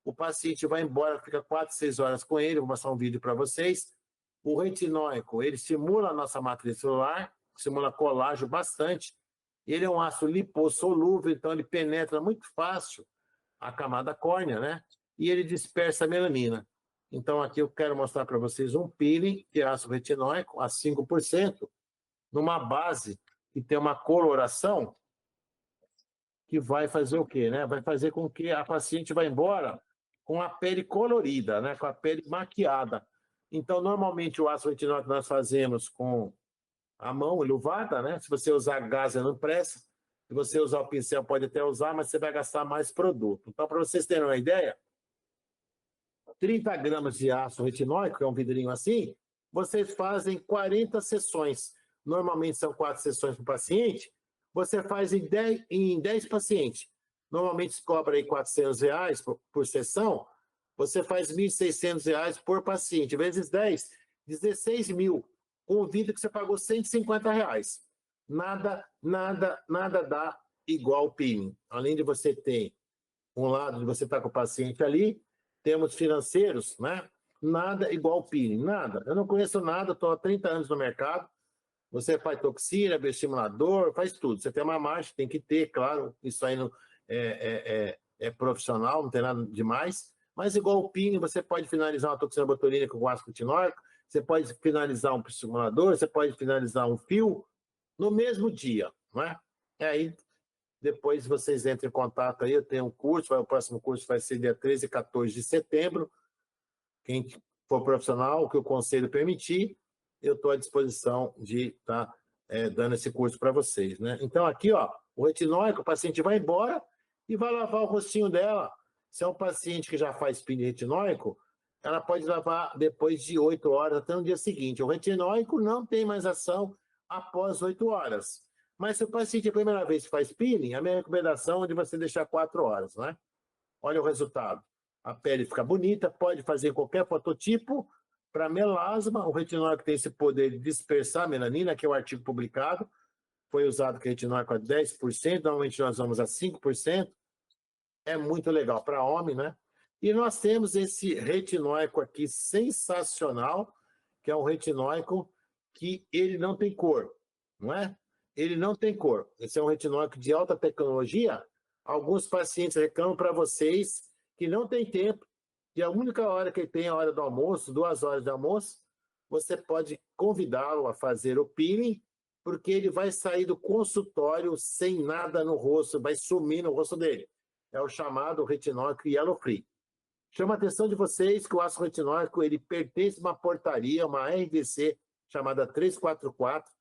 S1: O paciente vai embora, fica 4, 6 horas com ele. Vou mostrar um vídeo para vocês. O retinóico, ele estimula a nossa matriz celular, estimula colágeno bastante. Ele é um ácido lipossolúvel, então ele penetra muito fácil a camada córnea, né? E ele dispersa a melanina. Então aqui eu quero mostrar para vocês um peeling de ácido retinóico a 5%, numa base que tem uma coloração que vai fazer o quê, né? Vai fazer com que a paciente vá embora com a pele colorida, né? Com a pele maquiada. Então, normalmente, o ácido retinóico nós fazemos com a mão enluvada, né? Se você usar gaze, não presta. Se você usar o pincel, pode até usar, mas você vai gastar mais produto. Então, para vocês terem uma ideia, 30 gramas de ácido retinóico, que é um vidrinho assim, vocês fazem 40 sessões. Normalmente são 4 sessões para o paciente. Você faz em 10 pacientes. Normalmente se cobra aí R$400 por sessão. Você faz R$1.600 por paciente. Vezes 10, 16 mil. Com o vidro que você pagou R$150. Nada dá igual o peeling. Além de você ter um lado de você estar com o paciente ali, temos financeiros, né? Nada igual o peeling, nada. Eu não conheço nada, estou há 30 anos no mercado. Você faz toxina, bioestimulador, faz tudo. Você tem uma marcha, tem que ter, claro, isso aí não, é profissional, não tem nada demais. Mas igual o peeling, você pode finalizar uma toxina botulínica com ácido retinóico, você pode finalizar um bioestimulador, você pode finalizar um fio no mesmo dia, não é? E aí, depois vocês entram em contato aí, eu tenho um curso, o próximo curso vai ser dia 13 e 14 de setembro. Quem for profissional, o que o conselho permitir, eu estou à disposição de estar dando esse curso para vocês, né? Então, aqui, ó, o retinóico, o paciente vai embora e vai lavar o rostinho dela. Se é um paciente que já faz peeling retinóico, ela pode lavar depois de 8 horas, até no dia seguinte. O retinóico não tem mais ação após 8 horas. Mas se o paciente a primeira vez faz peeling, a minha recomendação é de você deixar 4 horas, né? Olha o resultado. A pele fica bonita, pode fazer qualquer fototipo. Para melasma, o retinóico tem esse poder de dispersar a melanina, que é o artigo publicado. Foi usado que retinóico a 10%, normalmente nós vamos a 5%. É muito legal para homem, né? E nós temos esse retinóico aqui sensacional, que é um retinóico que ele não tem cor, não é? Ele não tem cor. Esse é um retinóico de alta tecnologia. Alguns pacientes reclamam para vocês que não tem tempo, e a única hora que ele tem é a hora do almoço, 2 horas de almoço, você pode convidá-lo a fazer o peeling, porque ele vai sair do consultório sem nada no rosto, vai sumir no rosto dele. É o chamado retinóico Yellow Free. Chama a atenção de vocês que o ácido retinóico ele pertence a uma portaria, uma RDC chamada 344.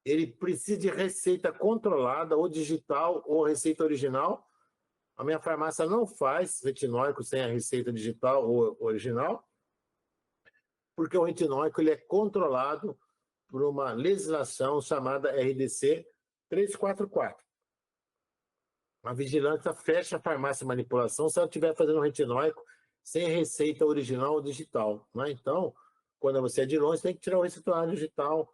S1: Ele precisa de receita controlada, ou digital, ou receita original. A minha farmácia não faz retinóico sem a receita digital ou original, porque o retinóico ele é controlado por uma legislação chamada RDC 344. A vigilância fecha a farmácia de manipulação se ela estiver fazendo retinóico sem receita original ou digital, né? Então, quando você é de longe, tem que tirar o receituário digital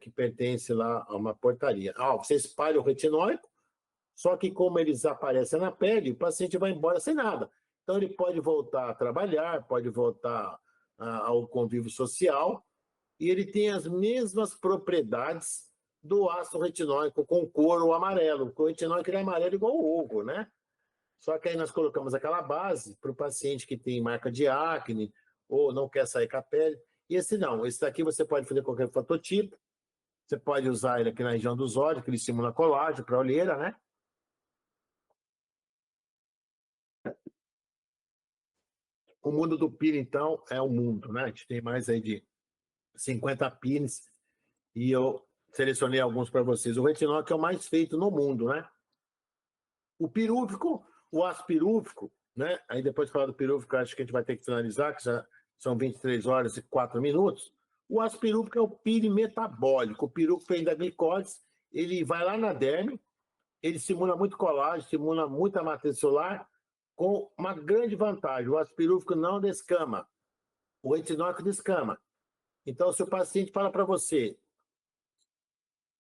S1: que pertence lá a uma portaria. Você espalha o retinóico, só que como eles aparecem na pele, o paciente vai embora sem nada. Então, ele pode voltar a trabalhar, pode voltar ao convívio social, e ele tem as mesmas propriedades do ácido retinóico com cor ou amarelo. O retinóico é amarelo igual o ovo, né? Só que aí nós colocamos aquela base para o paciente que tem marca de acne ou não quer sair com a pele. E esse não, esse daqui você pode fazer qualquer fototipo. Você pode usar ele aqui na região dos olhos, que ele estimula colágeno para a olheira, né? O mundo do peeling, então, é o mundo, né? A gente tem mais aí de 50 peelings e eu selecionei alguns para vocês. O retinol que é o mais feito no mundo, né? O pirúvico, o ácido pirúvico, né? Aí depois de falar do pirúvico, acho que a gente vai ter que finalizar, que já são 23 horas e 4 minutos. O ácido pirúvico é o peeling metabólico. O pirúvico vem da glicose, ele vai lá na derme, ele simula muito colágeno, simula muita matriz celular, com uma grande vantagem: o ácido pirúvico não descama, o retinóico descama. Então, se o paciente fala para você,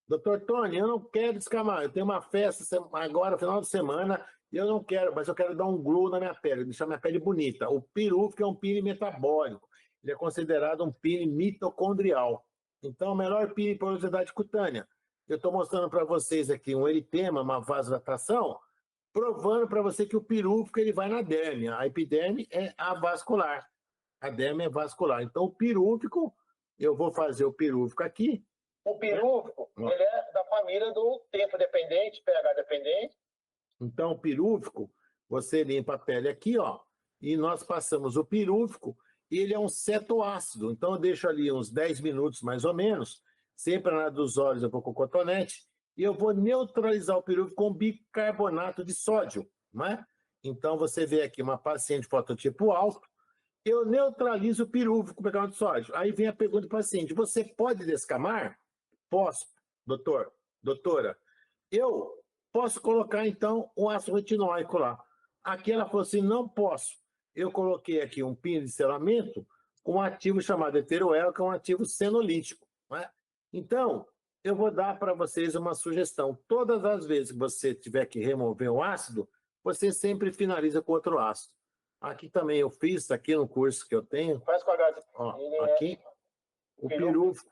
S1: doutor Tony, eu não quero descamar, eu tenho uma festa agora, final de semana, e eu não quero, mas eu quero dar um glow na minha pele, deixar minha pele bonita. O pirúvico é um peeling metabólico, ele é considerado um peeling mitocondrial. Então, o melhor peeling para oleosidade cutânea. Eu estou mostrando para vocês aqui um eritema, uma vasodilatação, provando para você que o pirúvico ele vai na derme. A epiderme é avascular, a derme é vascular. Então, o pirúvico, eu vou fazer o pirúvico aqui. O pirúvico, ele é da família do tempo dependente, pH dependente. Então, o pirúvico, você limpa a pele aqui, ó, e nós passamos o pirúvico, e ele é um cetoácido. Então, eu deixo ali uns 10 minutos, mais ou menos, sempre na dos olhos eu vou com o cotonete, e eu vou neutralizar o pirúvico com bicarbonato de sódio, não é? Então, você vê aqui uma paciente fototipo alto, eu neutralizo o pirúvico com bicarbonato de sódio. Aí vem a pergunta do paciente: você pode descamar? Posso, doutor, doutora. Eu posso colocar, então, o ácido retinóico lá. Aqui ela falou assim: não posso. Eu coloquei aqui um pino de selamento com um ativo chamado heteroel, que é um ativo senolítico, não é? Então, eu vou dar para vocês uma sugestão. Todas as vezes que você tiver que remover o ácido, você sempre finaliza com outro ácido. Aqui também eu fiz, aqui no curso que eu tenho. Faz com a ó, aqui, o pirúvico.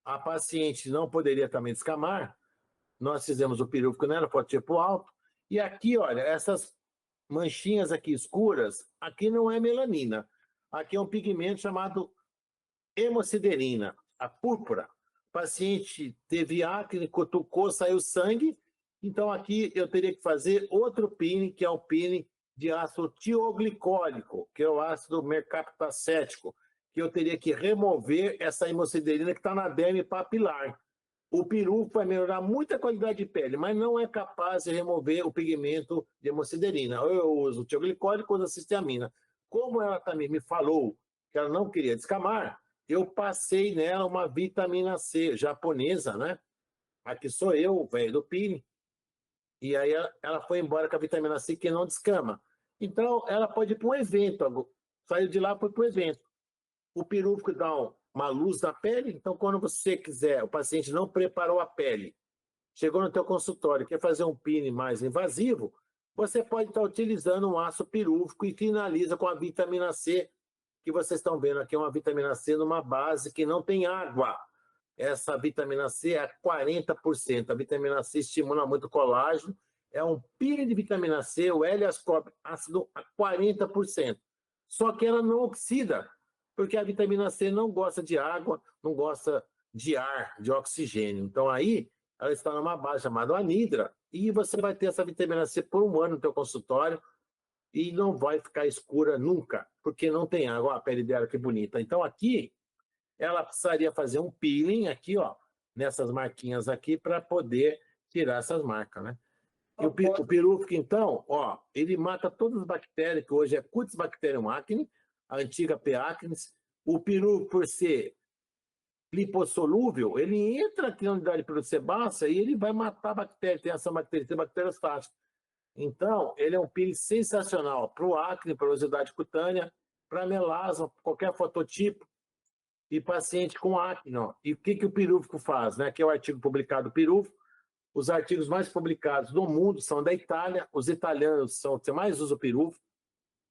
S1: A paciente não poderia também descamar. Nós fizemos o pirúvico nela, fototipo alto. E aqui, olha, essas manchinhas aqui escuras, aqui não é melanina. Aqui é um pigmento chamado hemosiderina, a púrpura. O paciente teve acne, cutucou, saiu sangue. Então aqui eu teria que fazer outro peeling, que é o peeling de ácido tioglicólico, que é o ácido mercaptacético, que eu teria que remover essa hemosiderina que está na derme papilar. O pirúvico vai melhorar muito a qualidade de pele, mas não é capaz de remover o pigmento de hemosiderina. Eu uso o tioglicólico ou a cisteamina. Como ela também me falou que ela não queria descamar, eu passei nela uma vitamina C japonesa, né? Aqui sou eu, o velho do peeling. E aí ela foi embora com a vitamina C que não descama. Então, ela pode ir para um evento. Saiu de lá, foi para o evento. O pirúvico dá uma luz na pele, então quando você quiser, o paciente não preparou a pele, chegou no teu consultório, quer fazer um peeling mais invasivo, você pode estar utilizando um ácido pirúvico e finaliza com a vitamina C, que vocês estão vendo aqui, uma vitamina C numa base que não tem água. Essa vitamina C é 40%. A vitamina C estimula muito o colágeno. É um peeling de vitamina C, o L-ascorbic ácido a 40%. Só que ela não oxida, porque a vitamina C não gosta de água, não gosta de ar, de oxigênio. Então aí ela está numa base chamada anidra e você vai ter essa vitamina C por um ano no teu consultório e não vai ficar escura nunca, porque não tem água. Olha a pele dela que bonita. Então aqui ela precisaria fazer um peeling aqui, ó, nessas marquinhas aqui, para poder tirar essas marcas, né? E o pirúvico, então, ó, ele mata todas as bactérias, que hoje é Cutibacterium acne, a antiga P. acnes. O pirúvico, por ser lipossolúvel, ele entra aqui na unidade sebácea e ele vai matar a bactéria, tem ação bacteriana, tem bactérias fáceis. Então, ele é um peeling sensacional para o acne, para a oleosidade cutânea, para melasma, qualquer fototipo, e paciente com acne. Ó. E o que o pirúvico faz? Né? Aqui é o artigo publicado do pirúvico. Os artigos mais publicados no mundo são da Itália. Os italianos são os que mais usam o pirúvico.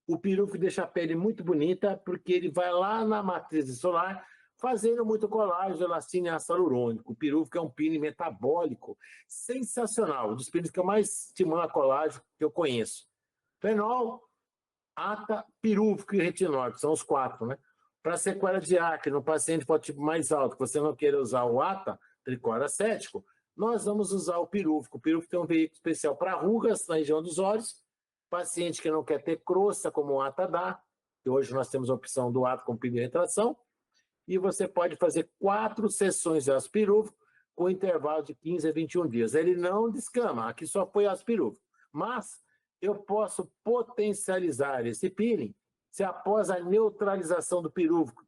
S1: O pirúvico deixa a pele muito bonita porque ele vai lá na matriz solar fazendo muito colágeno, elastina e ácido hialurônico. O pirúvico é um peeling metabólico sensacional. Um dos peelings que eu mais estimulo a colágeno que eu conheço. Fenol, ata, pirúvico e retinol, que são os 4, né? Para sequela de acne, no paciente fototipo mais alto, que você não queira usar o ata, tricor acético, nós vamos usar o pirúvico. O pirúvico tem um veículo especial para rugas na região dos olhos, paciente que não quer ter crosta, como o ata dá, que hoje nós temos a opção do ata com peeling de retração, e você pode fazer 4 sessões de ácido pirúvico com intervalo de 15 a 21 dias. Ele não descama, aqui só foi ácido pirúvico. Mas eu posso potencializar esse peeling se após a neutralização do pirúvico,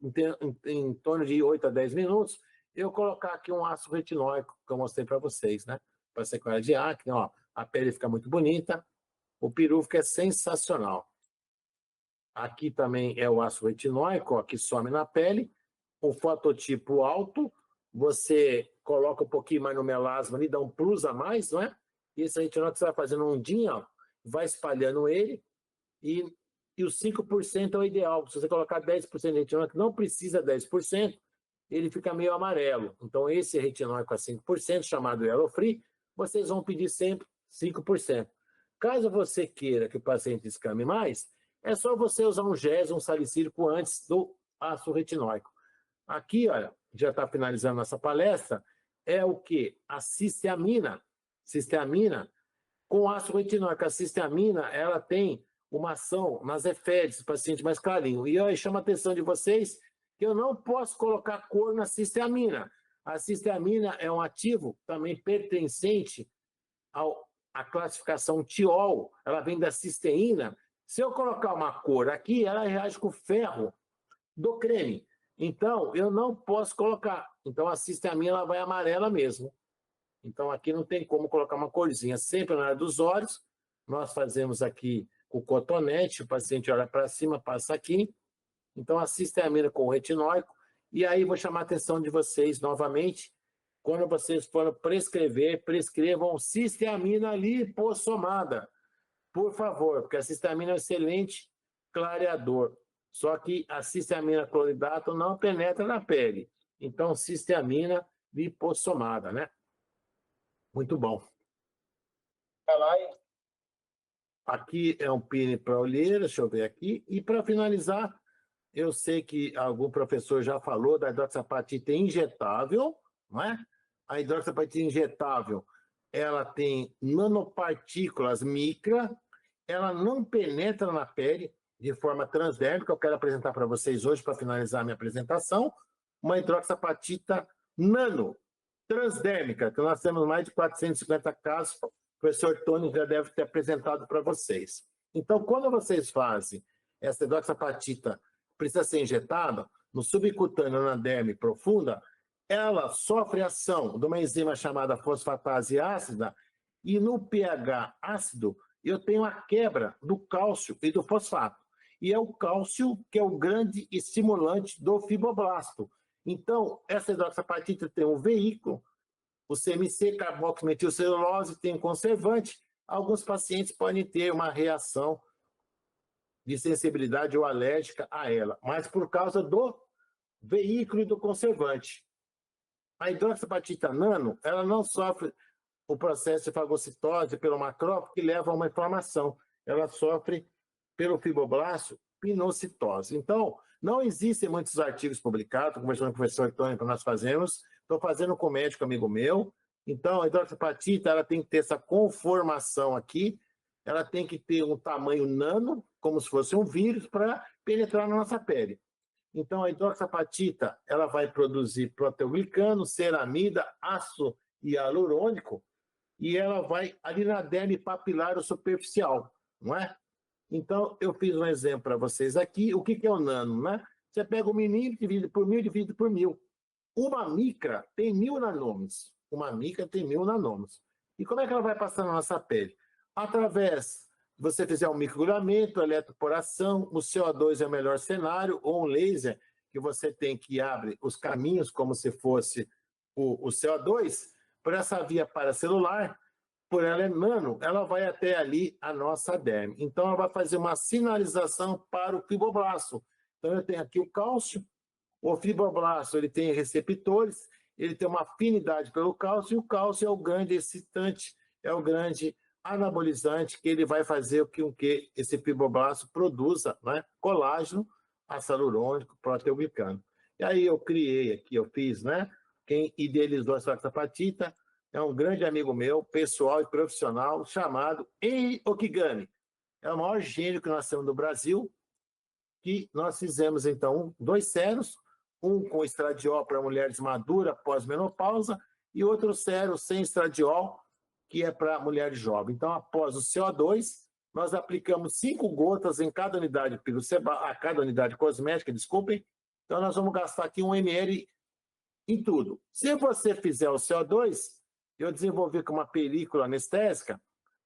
S1: em torno de 8 a 10 minutos, eu colocar aqui um ácido retinóico, que eu mostrei para vocês, né? Para sequela de acne, ó, a pele fica muito bonita, o pirúvico é sensacional. Aqui também é o ácido retinóico, ó, que some na pele, o fototipo alto, você coloca um pouquinho mais no melasma ali, dá um plus a mais, não é? E esse retinóico você vai fazendo ondinha, ó, vai espalhando ele, e os 5% é o ideal. Se você colocar 10% de retinóico, não precisa 10%, ele fica meio amarelo. Então, esse retinóico a 5%, chamado Yellow Free, vocês vão pedir sempre 5%. Caso você queira que o paciente escame mais, é só você usar um GES, um salicílico antes do ácido retinóico. Aqui, olha, já está finalizando nossa palestra, é o que? A cisteamina. Cisteamina com ácido retinóico. A cisteamina, ela tem uma ação nas efédices, paciente mais clarinho. E eu chamo a atenção de vocês que eu não posso colocar cor na cisteamina. A cisteamina é um ativo também pertencente à classificação tiol, ela vem da cisteína. Se eu colocar uma cor aqui, ela reage com o ferro do creme. Então, eu não posso colocar. Então, a cisteamina ela vai amarela mesmo. Então, aqui não tem como colocar uma corzinha. Sempre na área dos olhos, nós fazemos aqui o cotonete, o paciente olha para cima, passa aqui. Então, a cisteamina com o retinóico. E aí, vou chamar a atenção de vocês novamente. Quando vocês forem prescrever, prescrevam cisteamina lipossomada. Por favor, porque a cisteamina é um excelente clareador. Só que a cisteamina cloridato não penetra na pele. Então, cisteamina lipossomada, né? Muito bom. Aqui é um peeling para olheira, deixa eu ver aqui. E para finalizar, eu sei que algum professor já falou da hidroxapatita injetável, não é? A hidroxapatita injetável, ela tem nanopartículas micra, ela não penetra na pele de forma transdérmica. Eu quero apresentar para vocês hoje, para finalizar a minha apresentação, uma hidroxapatita nano transdérmica, que nós temos mais de 450 casos, o professor Tony já deve ter apresentado para vocês. Então, quando vocês fazem essa hidroxapatita, precisa ser injetada, no subcutâneo, na derme profunda, ela sofre ação de uma enzima chamada fosfatase ácida, e no pH ácido eu tenho a quebra do cálcio e do fosfato. E é o cálcio que é o grande estimulante do fibroblasto. Então, essa hidroxapatita tem um veículo, o CMC, carboximetilcelulose, tem um conservante. Alguns pacientes podem ter uma reação de sensibilidade ou alérgica a ela, mas por causa do veículo e do conservante. A hidroxapatita nano, ela não sofre o processo de fagocitose pelo macrófago, que leva a uma inflamação. Ela sofre pelo fibroblasto pinocitose. Então, não existem muitos artigos publicados, conversando com o professor Tony, que nós fazemos, estou fazendo com um médico amigo meu. Então, a hidroxapatita, ela tem que ter essa conformação aqui, ela tem que ter um tamanho nano, como se fosse um vírus, para penetrar na nossa pele. Então, a hidroxapatita, ela vai produzir proteoglicano, ceramida, ácido hialurônico, e ela vai ali na derme papilar ou superficial, não é? Então, eu fiz um exemplo para vocês aqui. O que é o nano, né? Você pega o milímetro, divide por 1000, divide por 1000. Uma micra tem 1000 nanômetros. Uma micra tem 1000 nanômetros. E como é que ela vai passar na nossa pele? Através, se você fizer um microagulhamento, eletroporação, o CO2 é o melhor cenário, ou um laser, que você tem que abre os caminhos como se fosse o CO2, por essa via paracelular, por ela é nano, ela vai até ali a nossa derme. Então, ela vai fazer uma sinalização para o fibroblasto. Então, eu tenho aqui o cálcio, o fibroblasto ele tem receptores, ele tem uma afinidade pelo cálcio, e o cálcio é o grande excitante, é o grande anabolizante, que ele vai fazer com que esse fibroblasto produza, né, colágeno, ácido hialurônico, proteoglicano. E aí eu criei aqui, eu fiz, né? Quem idealizou a hidroxapatita é um grande amigo meu, pessoal e profissional, chamado Henry Okigami. É o maior gênio que nós temos no Brasil, que nós fizemos, então, 2 séros, um com estradiol para mulheres maduras pós-menopausa e outro séro sem estradiol, que é para mulheres jovens. Então, após o CO2, nós aplicamos 5 gotas em cada unidade a cada unidade cosmética, desculpem. Então, nós vamos gastar aqui 1 ml em tudo. Se você fizer o CO2, eu desenvolvi com uma película anestésica,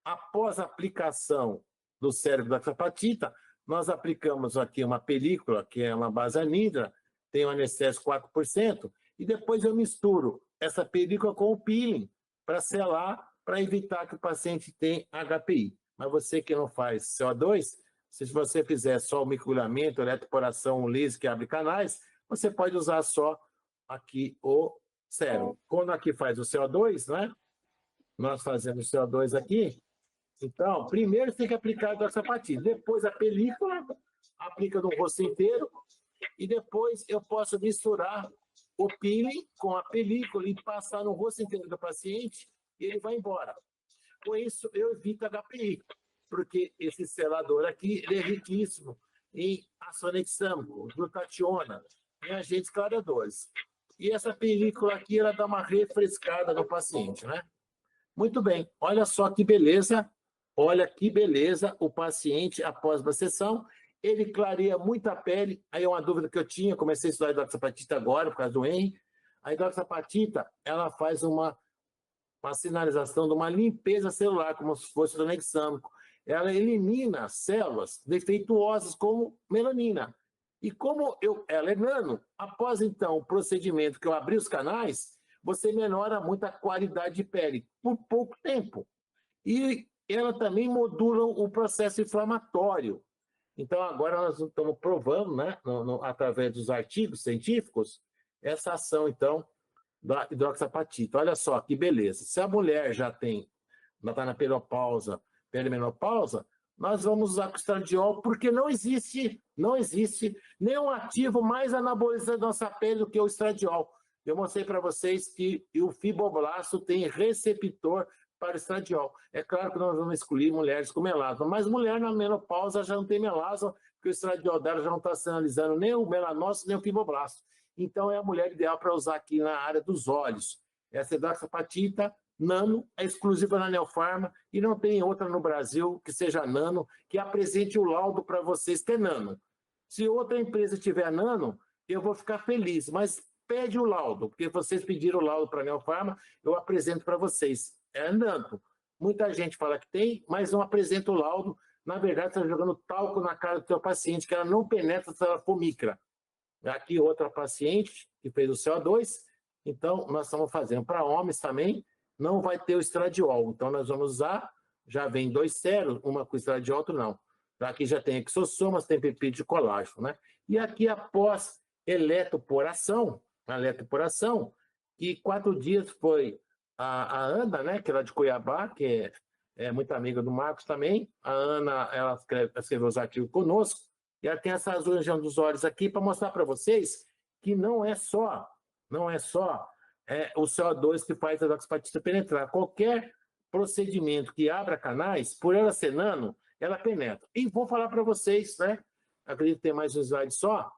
S1: após a aplicação do cérebro da hidroxapatita, nós aplicamos aqui uma película, que é uma base anidra, tem um anestésico 4%, e depois eu misturo essa película com o peeling, para selar, para evitar que o paciente tenha HPI. Mas você que não faz CO2, se você fizer só o microagulhamento, eletroporação, um laser que abre canais, você pode usar só aqui o sérum. Quando aqui faz o CO2, né? Nós fazemos o CO2 aqui. Então, primeiro você tem que aplicar a hidroxapatita, depois a película, aplica no rosto inteiro, e depois eu posso misturar o peeling com a película e passar no rosto inteiro do paciente e ele vai embora. Com isso, eu evito HPI, porque esse selador aqui ele é riquíssimo em ácido hexâmico, glutationa, em agentes clareadores. E essa película aqui, ela dá uma refrescada no paciente, né? Muito bem, olha só que beleza, o paciente após a sessão, ele clareia muito a pele. Aí é uma dúvida que eu tinha, comecei a estudar hidroxapatita agora, por causa do Henry. A hidroxapatita, ela faz uma sinalização de uma limpeza celular, como se fosse do anexâmico. Ela elimina células defeituosas como melanina. E como ela é nano, após então o procedimento que eu abri os canais, você melhora muito a qualidade de pele por pouco tempo. E ela também modula o processo inflamatório. Então, agora nós estamos provando, né, através dos artigos científicos, essa ação, então, da hidroxapatita. Olha só que beleza. Se a mulher já está na perimenopausa, nós vamos usar com estradiol, porque não existe nenhum ativo mais anabolizante da nossa pele do que o estradiol. Eu mostrei para vocês que o fibroblasto tem receptor para o estradiol. É claro que nós vamos excluir mulheres com melasma, mas mulher na menopausa já não tem melasma, porque o estradiol dela já não está sinalizando nem o melanócito, nem o fibroblasto. Então, é a mulher ideal para usar aqui na área dos olhos. Essa hidroxapatita nano é exclusiva da Neofarma e não tem outra no Brasil que seja nano, que apresente o laudo para vocês ter nano. Se outra empresa tiver nano, eu vou ficar feliz, mas pede o laudo, porque vocês pediram o laudo para a Neofarma, eu apresento para vocês. É andando. Muita gente fala que tem, mas não apresenta o laudo. Na verdade, está jogando talco na cara do seu paciente, que ela não penetra se ela for micra. Aqui outra paciente que fez o CO2, então nós estamos fazendo para homens também, não vai ter o estradiol, então nós vamos usar, já vem 2 séros, uma com estradiol, outra não. Aqui já tem exossomas, tem peptídeo de colágeno, né? E aqui após eletroporação, que 4 dias foi a Ana, né, que era de Cuiabá, que é muito amiga do Marcos também, a Ana, ela escreveu os artigos conosco, e ela tem essa região dos olhos aqui para mostrar para vocês que não é só o CO2 que faz a endoxapatite penetrar. Qualquer procedimento que abra canais, por ela ser nano, ela penetra. E vou falar para vocês, né? Acredito que tem mais um slide só.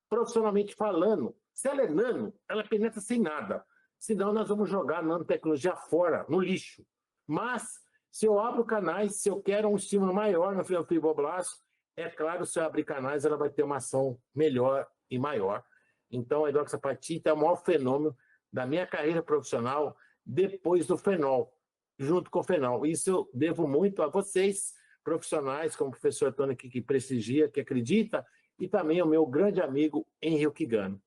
S1: Profissionalmente falando, se ela é nano, ela penetra sem nada. Senão nós vamos jogar a nanotecnologia fora, no lixo. Mas, se eu abro canais, se eu quero um estímulo maior no fibroblasto, é claro, se eu abrir canais, ela vai ter uma ação melhor e maior. Então, a hidroxapatite é o maior fenômeno da minha carreira profissional depois do fenol, junto com o fenol. Isso eu devo muito a vocês, profissionais, como o professor Tony, que prestigia, que acredita, e também ao meu grande amigo Henrique Kigano.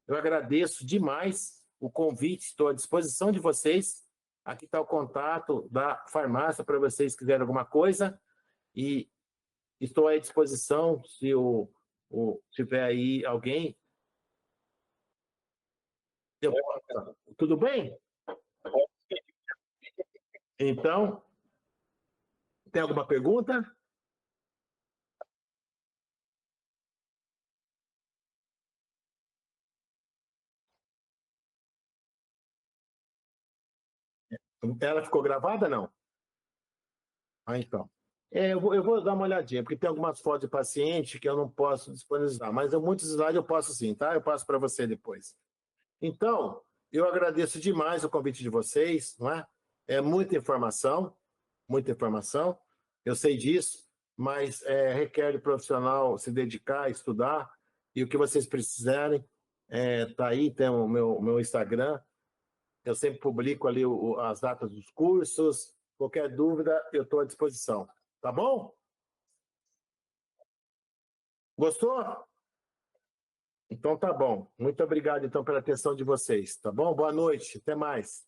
S1: Eu agradeço demais o convite, estou à disposição de vocês. Aqui está o contato da farmácia para vocês quiserem alguma coisa. E estou à disposição se tiver aí alguém. Tudo bem? Então, tem alguma pergunta? Ela ficou gravada, não? Ah, então. Eu vou dar uma olhadinha, porque tem algumas fotos de paciente que eu não posso disponibilizar, mas muitos slides eu posso sim, tá? Eu passo para você depois. Então, eu agradeço demais o convite de vocês, não é? É muita informação, eu sei disso, mas requer do profissional se dedicar, estudar, e o que vocês precisarem, tá aí, tem o meu Instagram, eu sempre publico ali as datas dos cursos, qualquer dúvida, eu estou à disposição. Tá bom? Gostou? Então tá bom. Muito obrigado então pela atenção de vocês, tá bom? Boa noite, até mais.